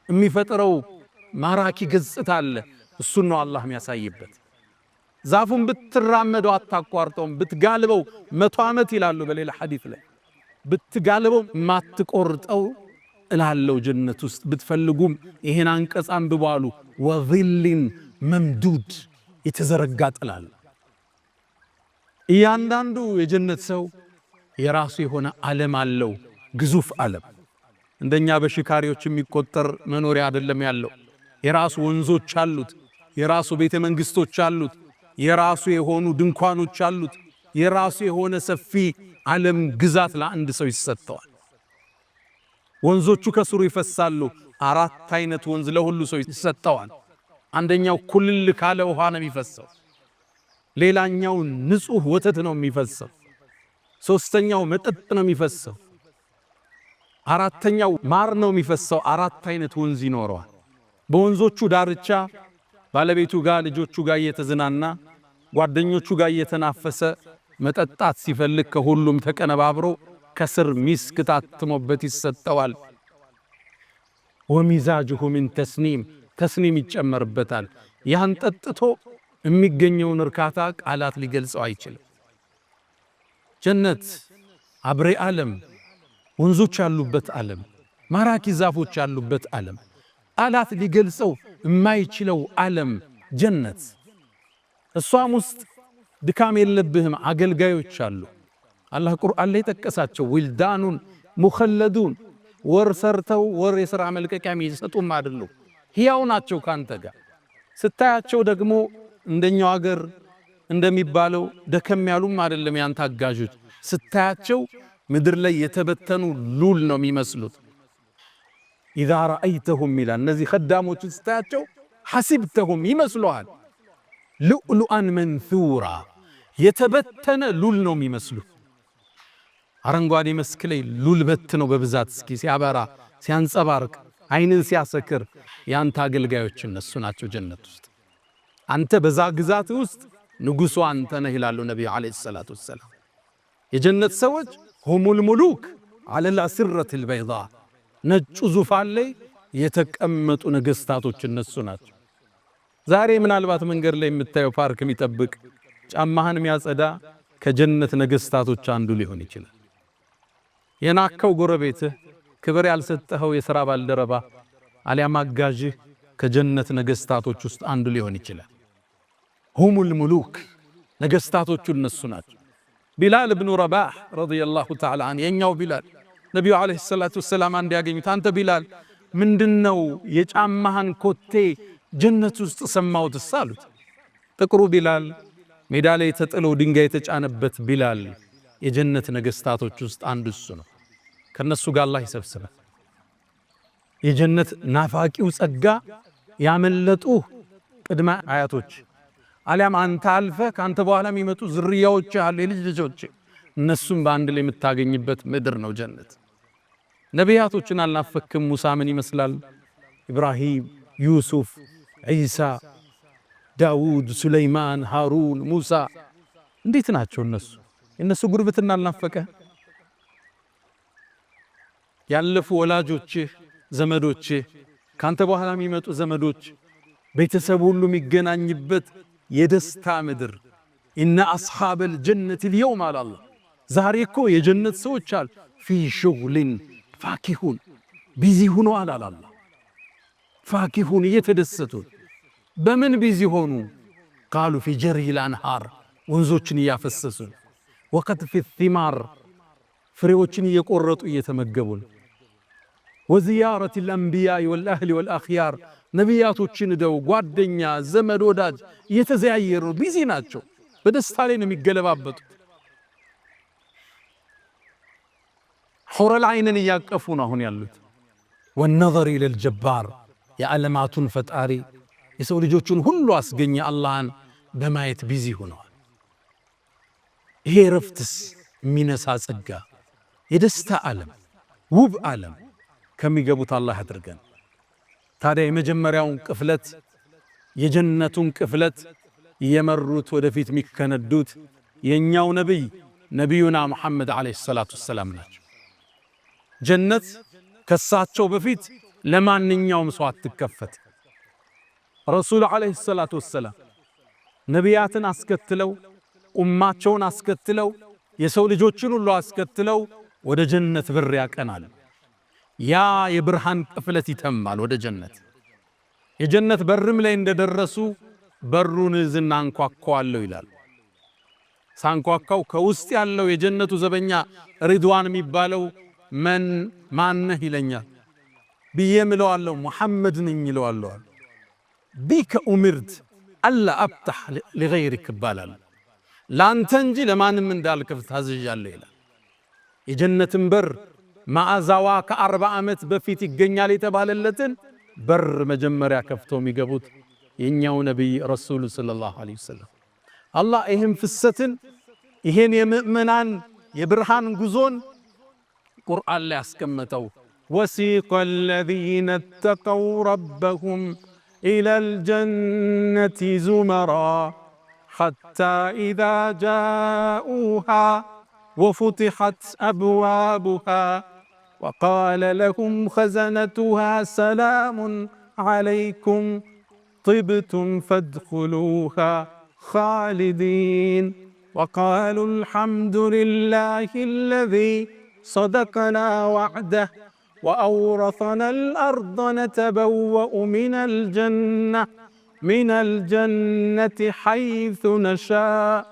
የሚፈጥረው ማራኪ ገጽታ አለ። እሱን ነው አላህ የሚያሳይበት። ዛፉን ብትራመደው አታቋርጠውም፣ ብትጋልበው 100 ዓመት ይላሉ በሌላ ሐዲስ ላይ ብትጋልበው ማትቆርጠው እላለው ጀነት ውስጥ ብትፈልጉም ይሄን አንቀጽ አንብባሉ። ወዚልን መምዱድ የተዘረጋ ጥላል። እያንዳንዱ የጀነት ሰው የራሱ የሆነ ዓለም አለው፣ ግዙፍ ዓለም። እንደኛ በሽካሪዎች የሚቆጠር መኖሪያ አይደለም ያለው። የራሱ ወንዞች አሉት፣ የራሱ ቤተ መንግስቶች አሉት፣ የራሱ የሆኑ ድንኳኖች አሉት። የራሱ የሆነ ሰፊ ዓለም ግዛት ለአንድ ሰው ይሰጠዋል። ወንዞቹ ከስሩ ይፈሳሉ። 4 አይነት ወንዝ ለሁሉ ሰው ይሰጠዋል። አንደኛው ኩልል ካለ ውሃ ነው የሚፈሰው። ሌላኛው ንጹህ ወተት ነው የሚፈሰው። ሶስተኛው መጠጥ ነው የሚፈሰው። አራተኛው ማር ነው የሚፈሰው። 4 አይነት ወንዝ ይኖረዋል። በወንዞቹ ዳርቻ ባለቤቱ ጋር ልጆቹ ጋር እየተዝናና ጓደኞቹ ጋር እየተናፈሰ መጠጣት ሲፈልግ ከሁሉም ተቀነባብሮ ከስር ሚስክ ታትሞበት ይሰጠዋል። ወሚዛጅሁ ሚን ተስኒም ይጨመርበታል። ያን ጠጥቶ የሚገኘውን እርካታ ቃላት ሊገልጸው አይችልም። ጀነት አብሬ ዓለም፣ ወንዞች ያሉበት ዓለም፣ ማራኪ ዛፎች ያሉበት ዓለም፣ ቃላት ሊገልጸው የማይችለው ዓለም ጀነት። እሷም ውስጥ ድካም የለብህም፣ አገልጋዮች አሉ። አላህ ቁርአን ላይ ጠቀሳቸው። ዊልዳኑን ሙኸለዱን ወር ሰርተው ወር የሥራ መልቀቂያ የሚሰጡም አይደሉ፣ ሕያው ናቸው ካንተ ጋር። ስታያቸው ደግሞ እንደኛው አገር እንደሚባለው ደከም ያሉም አይደለም ያንተ አጋዦች። ስታያቸው ምድር ላይ የተበተኑ ሉል ነው የሚመስሉት። ኢዛ ረአይተሁም ይላል እነዚህ ኸዳሞችን ስታያቸው ሐሲብተሁም ይመስሉሃል ሉዕሉአን መንሱራ የተበተነ ሉል ነው የሚመስሉ። አረንጓዴ መስክ ላይ ሉል በት ነው በብዛት እስኪ ሲያበራ ሲያንጸባርቅ አይንን ሲያሰክር ያንተ አገልጋዮች እነሱ ናቸው ጀነት ውስጥ። አንተ በዛ ግዛት ውስጥ ንጉሱ አንተ ነህ ይላሉ ነብዩ አለይሂ ሰላቱ ወሰላም። የጀነት ሰዎች ሁሙል ሙሉክ አለል አስረቲል በይዳ ነጩ ዙፋን ላይ የተቀመጡ ነገስታቶች እነሱ ናቸው። ዛሬ ምናልባት መንገድ ላይ የምታየው ፓርክ የሚጠብቅ ጫማህን የሚያጸዳ ከጀነት ነገስታቶች አንዱ ሊሆን ይችላል። የናከው ጎረቤትህ፣ ክብር ያልሰጠኸው የሥራ ባልደረባ አሊያም አጋዥህ ከጀነት ነገስታቶች ውስጥ አንዱ ሊሆን ይችላል። ሁሙል ሙሉክ ነገስታቶቹ እነሱ ናቸው። ቢላል ብኑ ረባህ ረዲየላሁ ተዓላ ዐንሁ የኛው ቢላል ነቢዩ ዓለይሂ ሰላቱ ወሰላም አንድ ያገኙት፣ አንተ ቢላል ምንድነው የጫማህን ኮቴ ጀነት ውስጥ ሰማሁትስ አሉት። ጥቁሩ ቢላል ሜዳ ላይ ተጥለው ድንጋይ የተጫነበት ቢላል የጀነት ነገስታቶች ውስጥ አንዱ እሱ ነው። ከነሱ ጋር አላህ ይሰብስበን። የጀነት ናፋቂው ጸጋ ያመለጡ ቅድመ አያቶች አሊያም አንተ አልፈ ካንተ በኋላ የሚመጡ ዝርያዎች አሉ፣ የልጅ ልጆች፣ እነሱም በአንድ ላይ የምታገኝበት ምድር ነው ጀነት። ነቢያቶችን አልናፈክም? ሙሳ ምን ይመስላል? ኢብራሂም፣ ዩሱፍ፣ ዒሳ፣ ዳውድ፣ ሱለይማን፣ ሃሩን፣ ሙሳ እንዴት ናቸው እነሱ? እነሱ ጉርብትና አልናፈቀ? ያለፉ ወላጆችህ ዘመዶችህ ካንተ በኋላ የሚመጡ ዘመዶች ቤተሰብ ሁሉ የሚገናኝበት የደስታ ምድር ኢነ አስሓበል ጀነት ልየውም አለ አላህ። ዛሬ እኮ የጀነት ሰዎች አሉ ፊ ሹግሊን ፋኪሁን ቢዚ ሁነዋል አለ አላህ። ፋኪሁን እየተደሰቱ በምን ቢዚ ሆኑ? ቃሉ ፊ ጀሪል አንሃር ወንዞችን እያፈሰሱ፣ ወቀጥፊ ቲማር ፍሬዎችን እየቆረጡ እየተመገቡ፣ ወዚያረት ልአንቢያኢ ወልአህሊ ወልአኽያር ነቢያቶችን ደው ጓደኛ ዘመድ ወዳጅ እየተዘያየሩ ቢዚ ናቸው። በደስታ ላይ ነው የሚገለባበጡት። ሑረል ዐይንን እያቀፉ ነው አሁን ያሉት። ወነዘር ኢለል ጀባር የዓለማቱን ፈጣሪ የሰው ልጆቹን ሁሉ አስገኘ አላህን በማየት ቢዚ ሆነዋል። ይሄ ረፍትስ የሚነሳ ጸጋ የደስታ ዓለም ውብ ዓለም ከሚገቡት አላህ አድርገን። ታዲያ የመጀመሪያውን ቅፍለት የጀነቱን ቅፍለት የመሩት ወደፊት የሚከነዱት የኛው ነቢይ ነቢዩና ሙሐመድ ዓለይሂ ሰላቱ ወሰላም ናቸው። ጀነት ከሳቸው በፊት ለማንኛውም ሰው አትከፈት። ረሱል ዓለይሂ ሰላቱ ወሰላም ነቢያትን አስከትለው ኡማቸውን አስከትለው የሰው ልጆችን ሁሉ አስከትለው ወደ ጀነት በር ያቀናል። ያ የብርሃን ቅፍለት ይተማል ወደ ጀነት። የጀነት በርም ላይ እንደደረሱ በሩን ዝና አንኳኳዋለሁ ይላል። ሳንኳኳው ከውስጥ ያለው የጀነቱ ዘበኛ ሪድዋን የሚባለው ማነህ ይለኛል ብዬ ምለዋለሁ። ሙሐመድ ነኝ ይለዋለሁ። ቢከ ኡሚርት አላ አብታህ ሊገይሪክ ይባላል። ላንተ እንጂ ለማንም እንዳልከፍት ታዝዣለሁ ይላል። የጀነትን በር መዓዛዋ ከ40 ዓመት በፊት ይገኛል የተባለለትን በር መጀመሪያ ከፍተው የሚገቡት የኛው ነቢይ ረሱሉ ሰለላሁ ዐለይሂ ወሰለም። አላህ ይህን ፍሰትን ይህን የምእመናን የብርሃን ጉዞን ቁርአን ላይ ያስቀመጠው ወሲቀ አለዚነ ተቀው ረበሁም ኢለል ጀነቲ ዙመራ ሐታ ኢዛ ጃኡሃ ወፉቲሐት አብዋቡሃ ወቃለ ለሁም ኸዘነቱሃ ሰላሙን ዐለይኩም طبتم فادخلوها خالدين وقالوا الحمد لله الذي صدقنا وعده وأورثنا الأرض نتبوأ من الجنة حيث نشاء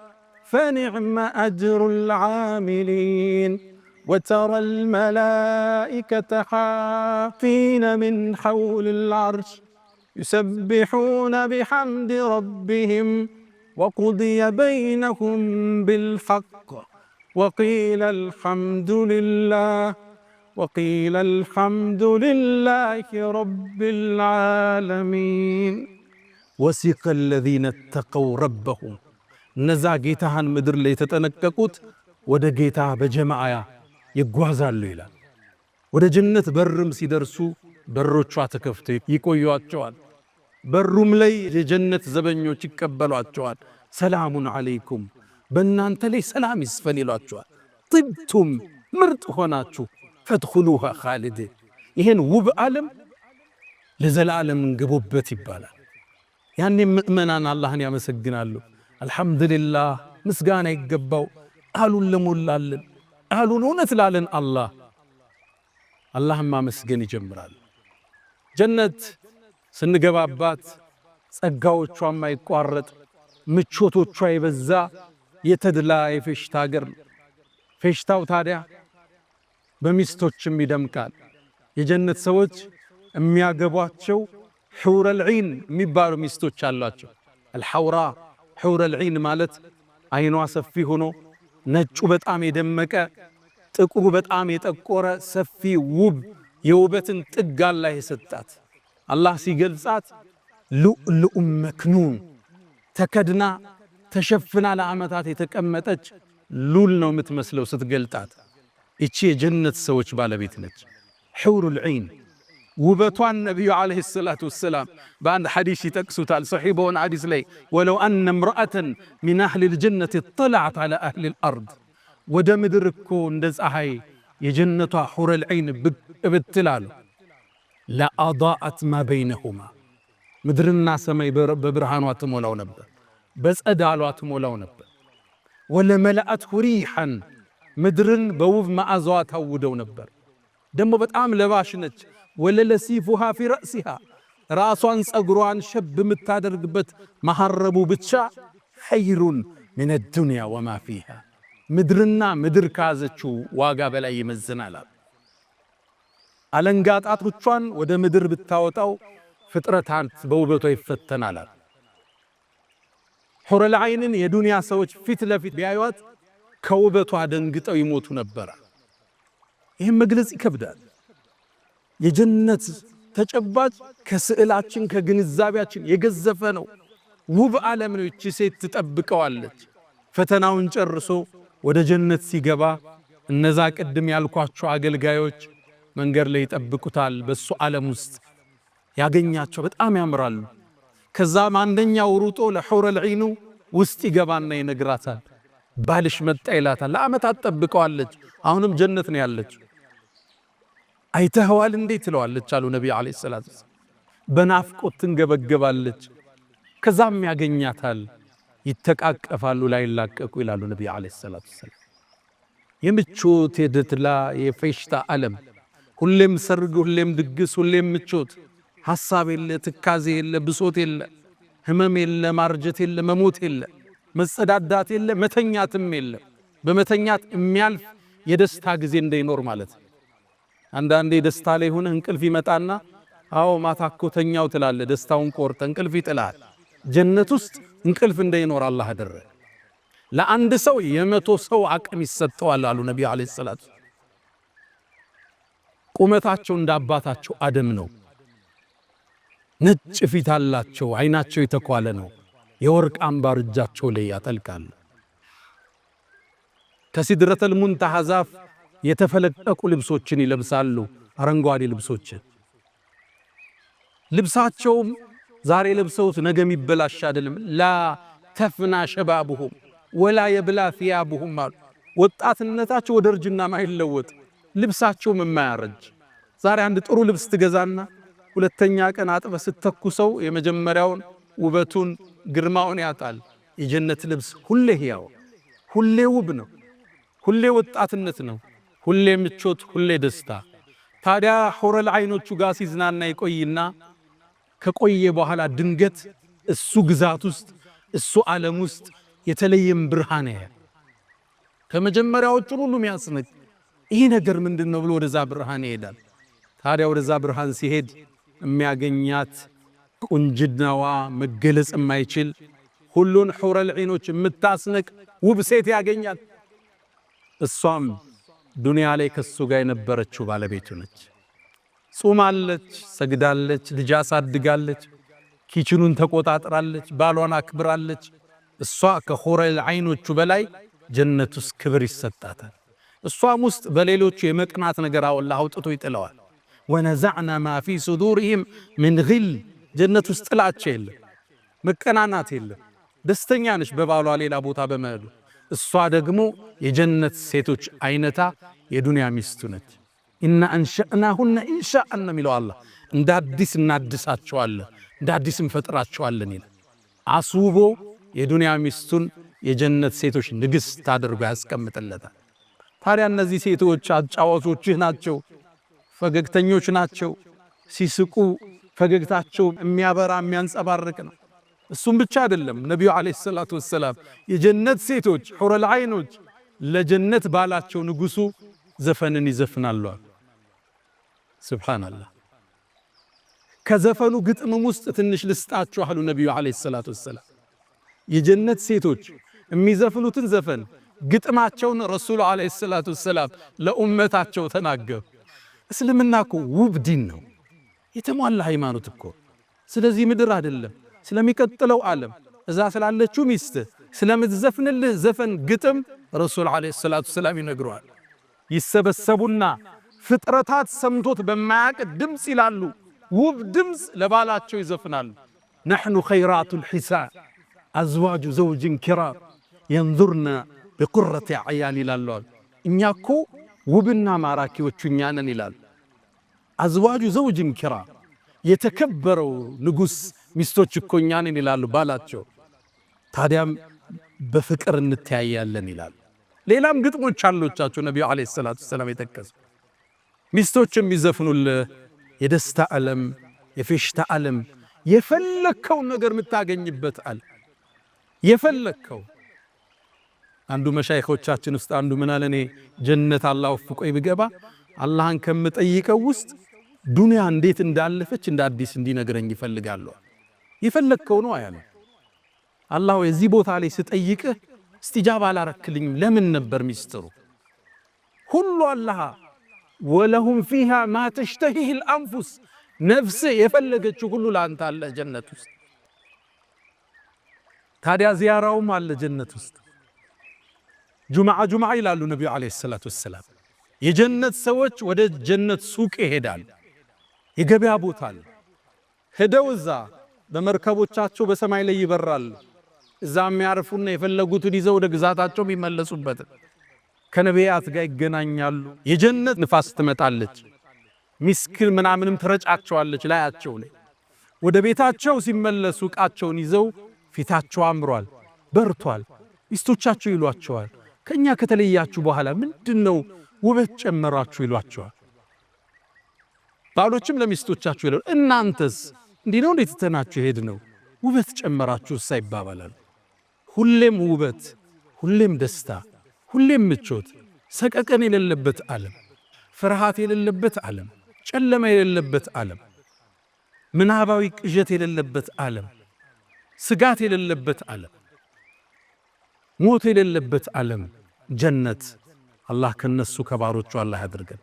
فنعم أجر العاملين وترى الملائكة حافين من حول العرش يسبحون بحمد ربهم وقضي بينهم بالحق وقيل الحمد لله رب العالمين وسيق الذين اتقوا ربهم نزا ጌታህን ምድር ላይ የተጠነቀቁት ወደ ጌታ በጀማዓ ይጓዛሉ ይላል። ወደ ጀነት በርም ሲደርሱ በሮቿ ተከፍተው ይቆዩአቸዋል። በሩም ላይ የጀነት ዘበኞች ይቀበሏቸዋል። ሰላሙን ዐለይኩም በእናንተ ላይ ሰላም ይስፈን ይሏቸዋል። ጥብቱም ምርጥ ሆናችሁ ፈድኹሉሃ ኻሊዲን ይህን ውብ ዓለም ለዘላለም እንግቡበት ይባላል። ያኔ ምእመናን አላህን ያመሰግናሉ። አልሐምዱሊላህ ምስጋና ይገባው ቃሉን ለሞላልን ቃሉን እውነት ላለን አላህን ማመስገን ይጀምራል። ጀነት ስንገባባት ጸጋዎቿ የማይቋረጥ ምቾቶቿ የበዛ የተድላ የፌሽታ ሀገር ነው። ፌሽታው ታዲያ በሚስቶችም ይደምቃል። የጀነት ሰዎች የሚያገቧቸው ሑረል ዒን የሚባሉ ሚስቶች አሏቸው። አልሐውራ ሑረል ዒን ማለት አይኗ ሰፊ ሆኖ ነጩ በጣም የደመቀ ጥቁሩ በጣም የጠቆረ ሰፊ ውብ የውበትን ጥግ አላህ የሰጣት። አላህ ሲገልጻት ሉዕሉዕ መክኑን ተከድና ተሸፍና ለዓመታት የተቀመጠች ሉል ነው የምትመስለው ስትገልጣት። እቺ የጀነት ሰዎች ባለቤት ነች። ሑሩል ዒን ውበቷን ነቢዩ ዓለይሂ ሰላቱ ወሰላም በአንድ ሐዲስ ይጠቅሱታል። ሰሒህ በሆነ ሐዲስ ላይ ወለው አነ እምረአተን ሚን አህሊል ጀነት እጠለዐት ዐላ አህሊል አርድ ወደ ምድር እኮ እንደ ፀሐይ የጀነቷ ሑረል ዐይን ብቅ ብትላሉ ለአዳአት ማ በይነሁማ ምድርና ሰማይ በብርሃኗ ትሞላው ነበር፣ በጸዳሏ ትሞላው ነበር። ወለመለአትሁ ሪሐን ምድርን በውብ መዓዛዋ ታውደው ነበር። ደሞ በጣም ለባሽ ነች። ወለለሲፉሃ ፊ ረእሲሃ ራሷን ጸጉሯን ሸብ የምታደርግበት መሐረቡ ብቻ ኸይሩን ሚነ ዱንያ ወማ ፊሃ ምድርና ምድር ካዘችው ዋጋ በላይ ይመዝናል። አለንጋ ጣቶቿን ወደ ምድር ብታወጣው ፍጥረታት በውበቷ ይፈተናል። ሑረል ዐይንን የዱንያ ሰዎች ፊት ለፊት ቢያዩት ከውበቷ ደንግጠው ይሞቱ ነበር። ይህም መግለጽ ይከብዳል። የጀነት ተጨባጭ ከስዕላችን ከግንዛቤያችን የገዘፈ ነው። ውብ ዓለም ነው። እቺ ሴት ትጠብቀዋለች። ፈተናውን ጨርሶ ወደ ጀነት ሲገባ እነዛ ቅድም ያልኳቸው አገልጋዮች መንገድ ላይ ይጠብቁታል። በሱ ዓለም ውስጥ ያገኛቸው በጣም ያምራሉ። ከዛም አንደኛው ሩጦ ለሑረል ዐይኑ ውስጥ ይገባና ይነግራታል። ባልሽ መጣ ይላታል። ለዓመታት ጠብቀዋለች። አሁንም ጀነት ነው ያለችው። አይተኸዋል እንዴ ትለዋለች አሉ ነቢ ዓለይሂ ሰላቱ ወሰላም። በናፍቆት ትንገበገባለች። ከዛም ያገኛታል። ይተቃቀፋሉ ላይላቀቁ ይላሉ ነቢ ዓለይሂ ሰላቱ ወሰላም። የምቾት የደስታ የፌሽታ ዓለም፣ ሁሌም ሰርግ፣ ሁሌም ድግስ፣ ሁሌም ምቾት፣ ሐሳብ የለ፣ ትካዜ የለ፣ ብሶት የለ፣ ህመም የለ፣ ማርጀት የለ፣ መሞት የለ፣ መጸዳዳት የለ፣ መተኛትም የለ። በመተኛት የሚያልፍ የደስታ ጊዜ እንዳይኖር ማለት። አንዳንዴ ደስታ ላይ ሆነ እንቅልፍ ይመጣና አዎ ማታ እኮ ተኛው ትላለህ። ደስታውን ቆርጠ እንቅልፍ ይጥላል። ጀነት ውስጥ እንቅልፍ እንዳይኖር አላህ አደረገ። ለአንድ ሰው የመቶ ሰው አቅም ይሰጠዋል አሉ ነቢ ዓለይሂ ሰላቱ። ቁመታቸው እንደ አባታቸው አደም ነው። ነጭ ፊት አላቸው። አይናቸው የተኳለ ነው። የወርቅ አምባር እጃቸው ላይ ያጠልቃል። ከሲድረተል ሙንተሃ ዛፍ የተፈለቀቁ ልብሶችን ይለብሳሉ። አረንጓዴ ልብሶችን ልብሳቸውም ዛሬ ለብሰውት ነገ የሚበላሽ አይደለም። ላ ተፍና ሸባቡሁም ወላ የብላ ثيابهم አሉ። ወጣትነታቸው ወደ እርጅና ማይለወጥ ልብሳቸውም የማያረጅ። ዛሬ አንድ ጥሩ ልብስ ትገዛና ሁለተኛ ቀን አጥበ ስተኩሰው የመጀመሪያውን ውበቱን ግርማውን ያጣል። የጀነት ልብስ ሁሌ ሕያው፣ ሁሌ ውብ ነው። ሁሌ ወጣትነት ነው። ሁሌ ምቾት፣ ሁሌ ደስታ። ታዲያ ሑረል ዐይኖቹ ጋር ሲዝናና ይቆይና ከቆየ በኋላ ድንገት እሱ ግዛት ውስጥ እሱ ዓለም ውስጥ የተለየም ብርሃን ያያል። ከመጀመሪያዎቹ ሁሉ የሚያስነቅ ይህ ነገር ምንድነው ብሎ ወደዛ ብርሃን ይሄዳል። ታዲያ ወደዛ ብርሃን ሲሄድ የሚያገኛት ቁንጅናዋ መገለጽ የማይችል ሁሉን ሑረል ዐይኖች የምታስነቅ ውብ ሴት ያገኛል። እሷም ዱንያ ላይ ከሱ ጋር የነበረችው ባለቤቱ ነች። ጾማለች፣ ሰግዳለች፣ ልጅ አሳድጋለች፣ ኪችኑን ተቆጣጥራለች፣ ባሏን አክብራለች። እሷ ከሑረል ዐይኖቹ በላይ ጀነት ውስጥ ክብር ይሰጣታል። እሷም ውስጥ በሌሎቹ የመቅናት ነገር አላህ አውጥቶ ይጥለዋል። ወነዘዕና ማ ፊ ሱዱሪሂም ምን ግል ጀነት ውስጥ ጥላቻ የለም፣ መቀናናት የለም። ደስተኛ ነች በባሏ ሌላ ቦታ በመሄዱ። እሷ ደግሞ የጀነት ሴቶች አይነታ የዱንያ ሚስቱ ነች። ኢና አንሸእናሁነ ኢንሻአን ነው የሚለው አላህ። እንደ አዲስ እናድሳቸዋለን፣ እንደ አዲስ እንፈጥራቸዋለን ይላል። አስውቦ የዱንያ ሚስቱን የጀነት ሴቶች ንግሥት አድርጎ ያስቀምጥለታል። ታዲያ እነዚህ ሴቶች አጫዋቾችህ ናቸው፣ ፈገግተኞች ናቸው። ሲስቁ ፈገግታቸው የሚያበራ የሚያንጸባርቅ ነው። እሱም ብቻ አይደለም። ነቢዩ ዓለይሂ ሰላቱ ወሰላም የጀነት ሴቶች ሑረል ዐይኖች ለጀነት ባላቸው ንጉሱ ዘፈንን ይዘፍናሉ። ሱብሃንአላህ። ከዘፈኑ ግጥምም ውስጥ ትንሽ ልስጣችሁ አሉ ነቢዩ ዓለይሂ ሰላቱ ወሰላም። የጀነት ሴቶች የሚዘፍኑትን ዘፈን ግጥማቸውን ረሱሉ ዓለይሂ ሰላቱ ወሰላም ለኡመታቸው ተናገሩ። እስልምና እኮ ውብ ዲን ነው፣ የተሟላ ሃይማኖት እኮ። ስለዚህ ምድር አይደለም ስለሚቀጥለው ዓለም እዛ ስላለችው ሚስት ስለምትዘፍንልህ ዘፈን ግጥም ረሱል ዓለይሂ ሰላቱ ወሰላም ይነግሯል። ይሰበሰቡና ፍጥረታት ሰምቶት በማያቅ ድምፅ ይላሉ፣ ውብ ድምፅ ለባላቸው ይዘፍናሉ። ነሕኑ ኸይራቱል ሒሳን አዝዋጁ ዘውጅን ኪራም የንዙርና بقرة عيان ይላሉ እኛ እኮ ውብና ማራኪዎቹ እኛ ነን ይላሉ አዝዋጁ ዘውጅን ኪራ የተከበረው ንጉስ ሚስቶች እኮ እኛ ነን ይላሉ ባላቸው ታዲያም በፍቅር እንተያያለን ይላሉ ሌላም ግጥሞች አሉቻቸው ነብዩ አለይሂ ሰላቱ ሰላም የተከሱ ሚስቶችም ይዘፍኑልህ የደስታ ዓለም የፌሽታ ዓለም የፈለከው ነገር የምታገኝበት አለ የፈለከው አንዱ መሻይኾቻችን ውስጥ አንዱ ምን አለኔ ጀነት አላህ ወፍቆይ ብገባ አላህን ከምጠይቀው ውስጥ ዱንያ እንዴት እንዳለፈች እንደ አዲስ እንዲነግረኝ ይፈልጋሉ ይፈልከው ነው አያለ አላህ የዚህ ቦታ ላይ ስጠይቅህ استجاب አላረክልኝም ለምን ነበር ሚስጥሩ ሁሉ አላህ ወለሁም فيها ما تشتهيه الانفس ነፍስ የፈለገችው ሁሉ ላንተ አለ ጀነት ውስጥ ታዲያ ዚያራውም አለ ጀነት ውስጥ ጁምዓ ይላሉ ነብዩ አለይሂ ሰላቱ ወሰለም የጀነት ሰዎች ወደ ጀነት ሱቅ ይሄዳሉ የገበያ ቦታ አለ ሄደው እዛ በመርከቦቻቸው በሰማይ ላይ ይበራሉ እዛ የሚያርፉና የፈለጉትን ይዘው ወደ ግዛታቸው የሚመለሱበት ከነቢያት ጋር ይገናኛሉ የጀነት ንፋስ ትመጣለች ሚስክል ምናምንም ትረጫቸዋለች ላያቸው ላይ ወደ ቤታቸው ሲመለሱ ቃቸውን ይዘው ፊታቸው አምሯል በርቷል ሚስቶቻቸው ይሏቸዋል ከኛ ከተለያችሁ በኋላ ምንድነው ውበት ጨመራችሁ ይሏቸዋል ባሎችም ለሚስቶቻቸው ይላሉ እናንተስ እንዲህ ነው እንዴት ተናችሁ ሄድ ነው ውበት ጨመራችሁ ሳይባባላል ሁሌም ውበት ሁሌም ደስታ ሁሌም ምቾት ሰቀቀን የሌለበት ዓለም ፍርሃት የሌለበት ዓለም ጨለማ የሌለበት ዓለም ምናባዊ ቅዠት የሌለበት ዓለም ስጋት የሌለበት ዓለም ሞት የሌለበት ዓለም ጀነት አላህ ከነሱ ከባሮቹ አላህ ያድርገን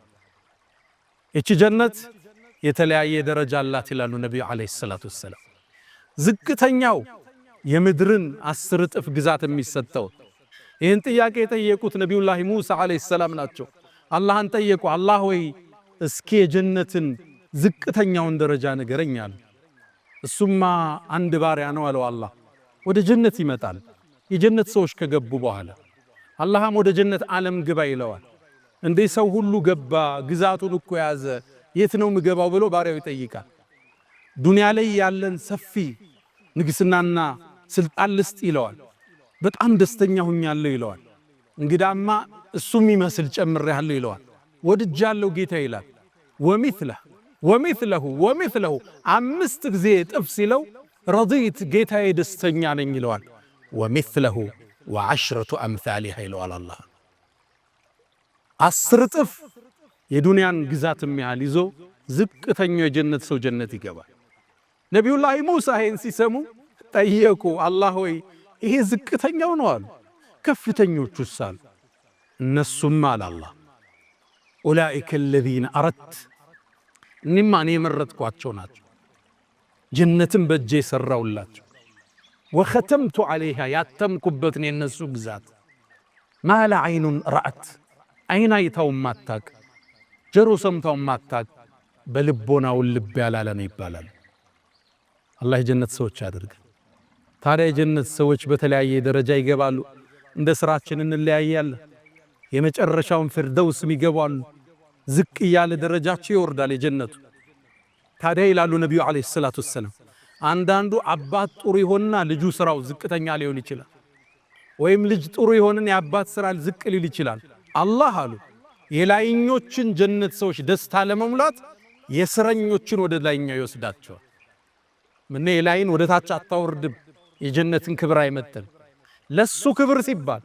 እቺ ጀነት የተለያየ ደረጃ አላት ይላሉ ነብዩ አለይሂ ሰላቱ ወሰለም ዝቅተኛው የምድርን 10 እጥፍ ግዛት የሚሰጠው ይህን ጥያቄ የጠየቁት ነብዩላህ ሙሳ አለይሂ ሰላም ናቸው አላህን ጠየቁ አላህ ወይ እስኪ የጀነትን ዝቅተኛውን ደረጃ ንገረኛል እሱማ አንድ ባሪያ ነው አለው አላህ ወደ ጀነት ይመጣል የጀነት ሰዎች ከገቡ በኋላ አላህም ወደ ጀነት ዓለም ግባ ይለዋል እንዴ ሰው ሁሉ ገባ ግዛቱን እኮ ያዘ የት ነው ምገባው ብሎ ባሪያው ይጠይቃል ዱንያ ላይ ያለን ሰፊ ንግስናና ስልጣን ልስጥ ይለዋል በጣም ደስተኛ ሆኛለሁ ይለዋል እንግዳማ እሱም ይመስል ጨምሬያለሁ ይለዋል ወድጃለሁ ጌታ ይላል ወሚስለሁ አምስት ጊዜ ጥፍ ሲለው ረዲት ጌታዬ ደስተኛ ነኝ ይለዋል ወሚስለሁ ወዐሽረቱ አምሳሊሃ ይለዋል አላህ 10 ጥፍ የዱንያን ግዛት የሚያህል ይዞ ዝቅተኛው የጀነት ሰው ጀነት ይገባል ነብዩላህ ሙሳ ይህን ሲሰሙ ጠየቁ አላህ ሆይ ይሄ ዝቅተኛው ነው አሉ ከፍተኞቹስ አሉ እነሱም አለ አላህ ኡላኢከ الذين አረድት እኔማ እኔ የመረጥኳቸው ናቸው ጀነትን በእጄ ሰራውላቸው ወختمت عليها ያተምኩበት ነው የነሱ ግዛት ማለ አይኑን ረአት አይና አይታው ማታቅ ጀሮ ሰምታው ማታቅ በልቦናው ልብ ያላለ ነው ይባላል አላህ የጀነት ሰዎች ያድርግ ታዲያ የጀነት ሰዎች በተለያየ ደረጃ ይገባሉ እንደ ስራችን እንለያያለን የመጨረሻውን ፍርደውስ ይገባሉ ዝቅ ያለ ደረጃቸው ይወርዳል የጀነቱ ታዲያ ይላሉ ነብዩ አለይሂ ሰላቱ ሰላም አንዳንዱ አባት ጥሩ ይሆንና ልጁ ስራው ዝቅተኛ ሊሆን ይችላል ወይም ልጅ ጥሩ ይሆንና የአባት ስራ ዝቅ ሊል ይችላል አላህ አሉ የላይኞችን ጀነት ሰዎች ደስታ ለመሙላት የስረኞችን ወደ ላይኛው ይወስዳቸዋል ምን የላይን ወደ ታች አታወርድም የጀነትን ክብር አይመጥን ለሱ ክብር ሲባል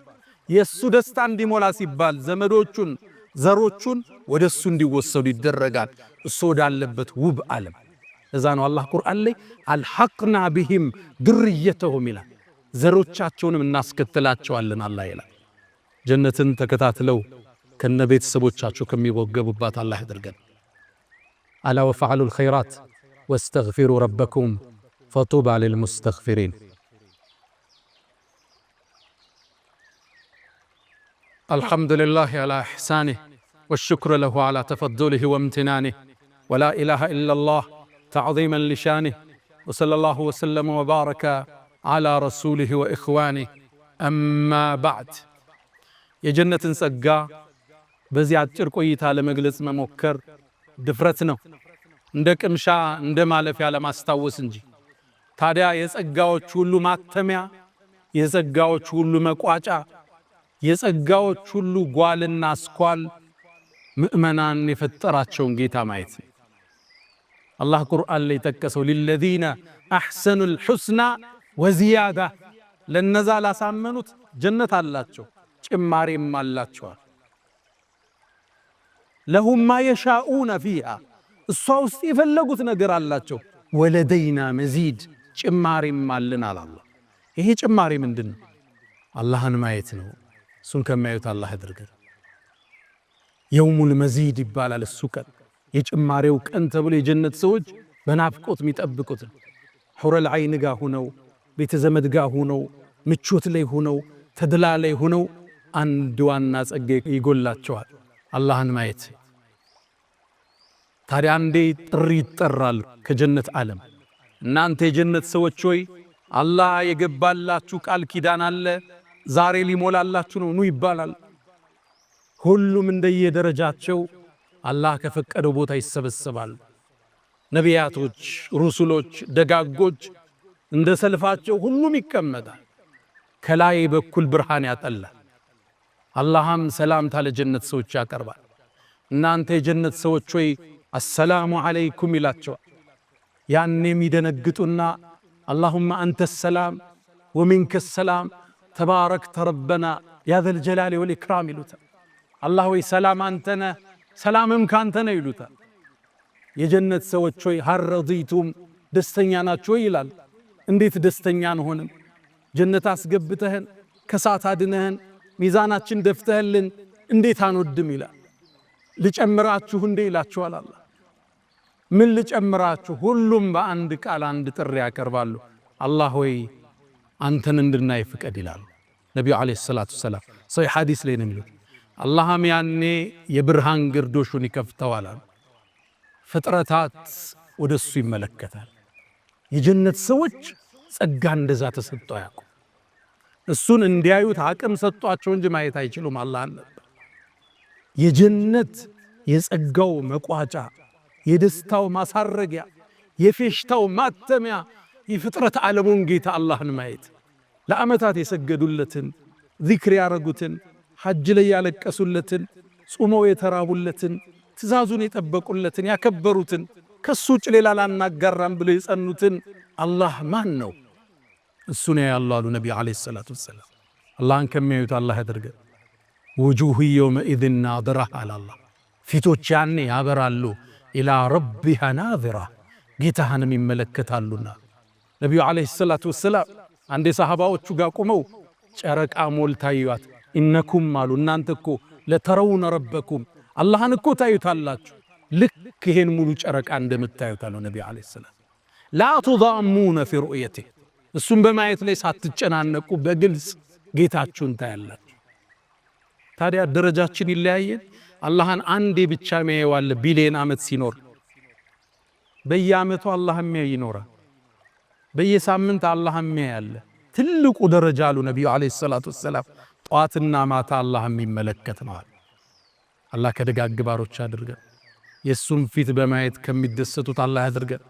የሱ ደስታ እንዲሞላ ሲባል ዘመዶቹን ዘሮቹን ወደሱ እንዲወሰዱ ይደረጋል እሱ ወዳለበት ውብ ዓለም እዛ ነው አላህ ቁርአን ላይ አልሐቅና ቢሂም ድርየተሁም ይላል ዘሮቻቸውንም እናስከተላቸዋለን አላህ ይላል ጀነትን ተከታትለው ከነቤተሰቦቻቸው ከሚወገቡባት አላህ ያድርገን አላ ወፈዐሉ الخيرات واستغفروا ربكم فطوبى للمستغفرين الحمد لله على إحسانه والشكر له على تفضله وامتنانه ولا إله إلا الله تعظيما لشانه وصلى الله وسلم وبارك على رسوله وإخوانه أما بعد የጀነትን ጸጋ በዚህ አጭር ቆይታ ለመግለጽ መሞከር ድፍረት ነው፣ እንደ ቅምሻ እንደ ማለፊያ ለማስታወስ እንጂ። ታዲያ የጸጋዎች ሁሉ ማተሚያ፣ የጸጋዎች ሁሉ መቋጫ፣ የጸጋዎች ሁሉ ጓልና አስኳል ምእመናን የፈጠራቸውን ጌታ ማየት ነው። አላህ ቁርአን ላይ ጠቀሰው ሊለዚነ አሕሰኑል ሑስና ወዚያዳ፣ ለነዛ ላሳመኑት ጀነት አላቸው ጭማሬም አላቸዋል። ለሁም ማ የሻኡነ ፊሃ፣ እሷ ውስጥ የፈለጉት ነገር አላቸው። ወለደይና መዚድ፣ ጭማሬም አለን አላላ። ይሄ ጭማሬ ምንድን ነው? አላህን ማየት ነው። እሱን ከማየት አላህ ያድርገን። የውሙል መዚድ ይባላል እሱ ቀን፣ የጭማሬው ቀን ተብሎ የጀነት ሰዎች በናፍቆት የሚጠብቁት ሑረል ዐይን ጋር ሁነው፣ ቤተ ዘመድ ጋር ሁነው፣ ምቾት ላይ ሁነው፣ ተድላ ላይ ሁነው አንድ ዋና ጸጋ ይጎላቸዋል፣ አላህን ማየት። ታዲያ አንዴ ጥሪ ይጠራል ከጀነት ዓለም፣ እናንተ የጀነት ሰዎች ሆይ አላህ የገባላችሁ ቃል ኪዳን አለ፣ ዛሬ ሊሞላላችሁ ነው፣ ኑ ይባላል። ሁሉም እንደየደረጃቸው አላህ ከፈቀደው ቦታ ይሰበሰባል። ነቢያቶች፣ ሩሱሎች፣ ደጋጎች እንደ ሰልፋቸው ሁሉም ይቀመጣል። ከላይ በኩል ብርሃን ያጠላል። አላህም ሰላምታ ለጀነት ሰዎች ያቀርባል። እናንተ የጀነት ሰዎች ሆይ አሰላሙ ዓለይኩም ይላቸዋል። ያኔም ይደነግጡና አላሁመ አንተ ሰላም ወሚንከ ሰላም ተባረክተ ረበና ያ ዘል ጀላሊ ወልኢክራም ይሉታል። አላህ ወይ ሰላም አንተነ ሰላምም ካንተነ ይሉታል። የጀነት ሰዎች ሆይ ሀል ረዲቱም ደስተኛ ናችሁ ይላል። እንዴት ደስተኛ አንሆንም? ጀነት አስገብተህን ከሳት አድነህን ሚዛናችን ደፍተህልን እንዴት አንወድም ይላል። ልጨምራችሁ እንዴ ይላችኋል አላህ። ምን ልጨምራችሁ? ሁሉም በአንድ ቃል አንድ ጥሪ ያቀርባሉ። አላህ ሆይ አንተን እንድናይ ፍቀድ ይላሉ ነቢዩ ዓለይሂ ሰላቱ ወሰላም። ሰሒህ ሐዲስ ላይ ነው የሚሉት። አላህም ያኔ የብርሃን ግርዶሹን ይከፍተዋል። ፍጥረታት ወደሱ ይመለከታል። የጀነት ሰዎች ጸጋ እንደዛ ተሰጥቶ ያውቁ። እሱን እንዲያዩት አቅም ሰጧቸው እንጂ ማየት አይችሉም። አላህ ነበር የጀነት የጸጋው መቋጫ፣ የደስታው ማሳረጊያ፣ የፌሽታው ማተሚያ፣ የፍጥረት ዓለሙን ጌታ አላህን ማየት፣ ለዓመታት የሰገዱለትን፣ ዚክር ያረጉትን፣ ሐጅ ላይ ያለቀሱለትን፣ ጾመው የተራቡለትን፣ ትእዛዙን የጠበቁለትን፣ ያከበሩትን፣ ከሱ ውጭ ሌላ ላናጋራም ብለው የጸኑትን አላህ ማን ነው? እሱን ያያሉ አሉ ነቢዩ ዓለይሂ ሰላቱ ወሰላም። አላህን ከሚያዩት አላህ ያድርገን። ውጁህ የውመኢዝን ናዚራ አለ አላህ። ፊቶች ያኔ ያበራሉ። ኢላ ረቢሃ ናዚራ፣ ጌታህንም ይመለከታሉና። ነቢዩ ዓለይሂ ሰላቱ ወሰላም አንዴ ሰሃባዎቹ ጋር ቆመው ጨረቃ ሞልታ ይዩት። ኢነኩም አሉ እናንተ እኮ ለተረውነ ረበኩም፣ አላህን እኮ ታዩታላችሁ ልክ ይሄን ሙሉ ጨረቃ እንደምታዩት አሉ ነቢዩ ዓለይሂ ሰላም። ላ ቱዳሙነ ፊ ሩእየቲህ፣ እሱም በማየት ላይ ሳትጨናነቁ በግልጽ ጌታችሁን ታያላችሁ። ታዲያ ደረጃችን ይለያየን። አላህን አንዴ ብቻ የሚያየዋለ ቢሊየን ዓመት ሲኖር፣ በየዓመቱ አላህ የሚያይ ይኖራል። በየሳምንት አላህ የሚያይ አለ። ትልቁ ደረጃ አሉ ነቢዩ ዓለይሂ ሰላቱ ወሰላም ጠዋትና ማታ አላህ የሚመለከት ነው። አላህ ከደጋግ ባሮች አድርገን፣ የሱም ፊት በማየት ከሚደሰቱት አላህ ያድርገን።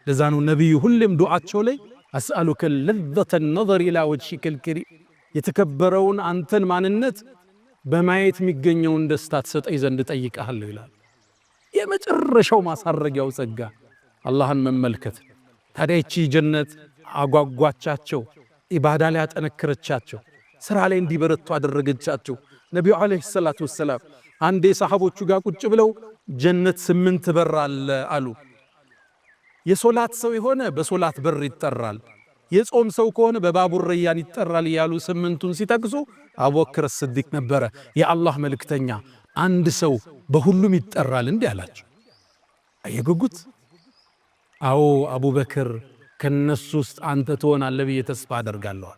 ለዛ ነው ነቢዩ ሁሌም ዱዓቸው ላይ አስአሉከ ለዘተ ነዘር ኢላ ወጅሂከል ከሪም፣ የተከበረውን አንተን ማንነት በማየት የሚገኘውን ደስታ ትሰጠኝ ዘንድ ጠይቀሃለሁ ይላል። የመጨረሻው ማሳረጊያው ጸጋ አላህን መመልከት። ታዲያ ይቺ ጀነት አጓጓቻቸው፣ ኢባዳ ላይ ያጠነከረቻቸው፣ ስራ ላይ እንዲበረቱ አደረገቻቸው። ነቢዩ ዓለይሂ ሰላቱ ወሰላም አንዴ ሰሃቦቹ ጋር ቁጭ ብለው ጀነት 8 በር አለ አሉ። የሶላት ሰው የሆነ በሶላት በር ይጠራል፣ የጾም ሰው ከሆነ በባቡር ረያን ይጠራል እያሉ 8ቱን ሲጠቅሱ አቡበክር ስዲቅ ነበረ የአላህ መልእክተኛ፣ አንድ ሰው በሁሉም ይጠራል እንዲህ አላቸው። አየጉጉት። አዎ አቡበክር ከነሱ ውስጥ አንተ ትሆናለህ ብዬ ተስፋ አደርጋለሁ።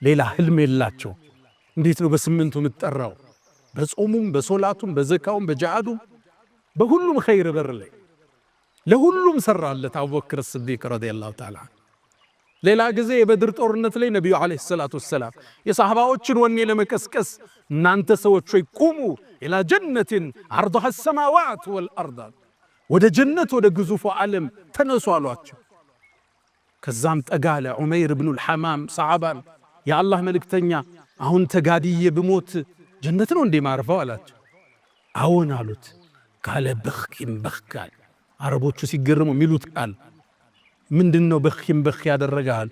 ሌላ ህልም የላቸው። እንዴት ነው በ8ቱ የምትጠራው? በጾሙም በሶላቱም በዘካውም በጂሃዱም በሁሉም ኸይር በር ላይ ለሁሉም ሰራለት አቡበክር ስዲቅ ረዲየላሁ ተዓላ። ሌላ ጊዜ የበድር ጦርነት ላይ ነቢዩ ዓለይሂ ሰላቱ ወሰላም የሰሃባዎችን ወኔ ለመቀስቀስ እናንተ ሰዎች ሆይ ቁሙ ኢላ ጀነትን ዐርዱሃ ሰማዋት ወልአርድ፣ ወደ ጀነት ወደ ግዙፉ ዓለም ተነሱ አሏቸው። ከዛም ጠጋለ ዑመይር ብኑል ሐማም ሰሓባን የአላህ መልእክተኛ አሁን ተጋድዬ ብሞት ጀነት ነው እንዴ ማርፈው አላቸው። አዎን አሉት። ካለ በኽኪም በኽካል አረቦቹ ሲገርሙ የሚሉት ቃል ምንድነው? በኽኪም በኽ ያደረጋል።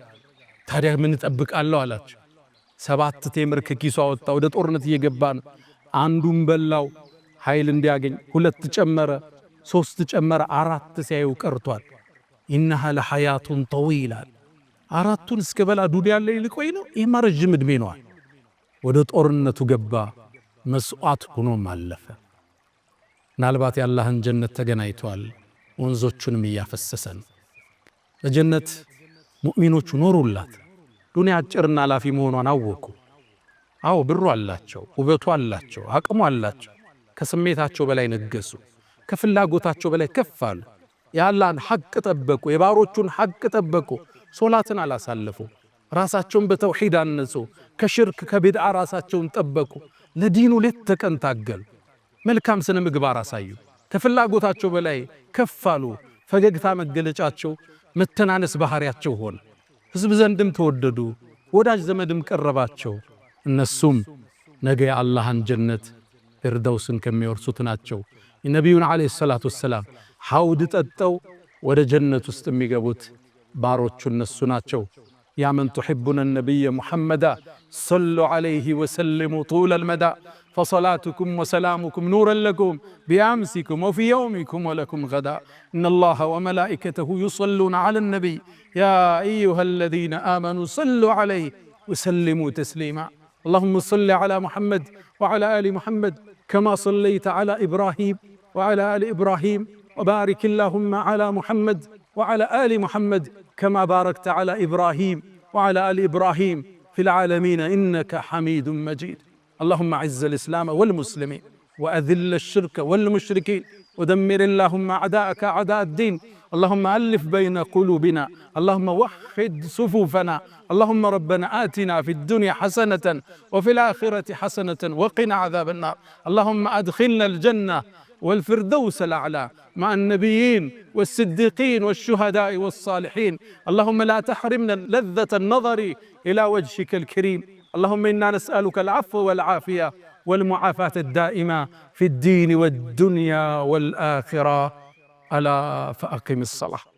ታዲያ ምን እጠብቃለሁ አላቸው። 7 ቴምር ከኪሱ አወጣ። ወደ ጦርነት እየገባ ነው። አንዱን በላው ኃይል እንዲያገኝ፣ 2 ጨመረ፣ 3 ጨመረ፣ 4 ሲያዩ ቀርቷል። ኢነሃ ለሐያቱን ጠዊላ፣ 4ቱን እስከ በላ ዱንያ ላይ ልቆይ ነው። ይህማ ረጅም ዕድሜ ነዋል። ወደ ጦርነቱ ገባ። መስዋዕት ሆኖም አለፈ። ምናልባት የአላህን ጀነት ተገናኝቷል። ወንዞቹንም እያፈሰሰ ነው። በጀነት ሙእሚኖቹ ኖሩላት። ዱንያ አጭርና ላፊ መሆኗን አወቁ። አዎ ብሩ አላቸው፣ ውበቱ አላቸው፣ አቅሙ አላቸው። ከስሜታቸው በላይ ነገሱ፣ ከፍላጎታቸው በላይ ከፍ አሉ። የአላህን ሐቅ ጠበቁ፣ የባሮቹን ሐቅ ጠበቁ። ሶላትን አላሳለፉ፣ ራሳቸውን በተውሂድ አነጹ። ከሽርክ ከቢድዓ ራሳቸውን ጠበቁ። ለዲኑ ሌት ተቀን ታገሉ። መልካም ስነ ምግባር አሳዩ። ከፍላጎታቸው በላይ ከፍ አሉ። ፈገግታ መገለጫቸው፣ መተናነስ ባህሪያቸው ሆነ። ሕዝብ ዘንድም ተወደዱ፣ ወዳጅ ዘመድም ቀረባቸው። እነሱም ነገ የአላህን ጀነት ፊርደውስን ከሚወርሱት ናቸው። የነቢዩን ዓለይሂ ሰላቱ ወሰላም ሐውድ ጠጠው ወደ ጀነት ውስጥ የሚገቡት ባሮቹ እነሱ ናቸው። ያ መን ቱሒቡነ ነቢየ ሙሐመዳ ሰሉ ዓለይሂ ወሰልሙ ጡለል መዳ فصلاتكم وسلامكم نورا لكم بأمسكم وفي يومكم ولكم غدا إن الله وملائكته يصلون على النبي يا أيها الذين آمنوا صلوا عليه وسلموا تسليما اللهم صل على محمد وعلى آل محمد كما صليت على إبراهيم وعلى آل إبراهيم وبارك اللهم على محمد وعلى آل محمد كما باركت على إبراهيم وعلى آل إبراهيم في العالمين إنك حميد مجيد اللهم أعز الإسلام والمسلمين وأذل الشرك والمشركين ودمر اللهم أعداءك أعداء الدين اللهم ألف بين قلوبنا اللهم وحد صفوفنا اللهم ربنا آتنا في الدنيا حسنة وفي الآخرة حسنة وقنا عذاب النار اللهم أدخلنا الجنة والفردوس الأعلى مع النبيين والصديقين والشهداء والصالحين اللهم لا تحرمنا لذة النظر إلى وجهك الكريم اللهم إنا نسألك العفو والعافية والمعافاة الدائمة في الدين والدنيا والآخرة ألا فأقم الصلاة.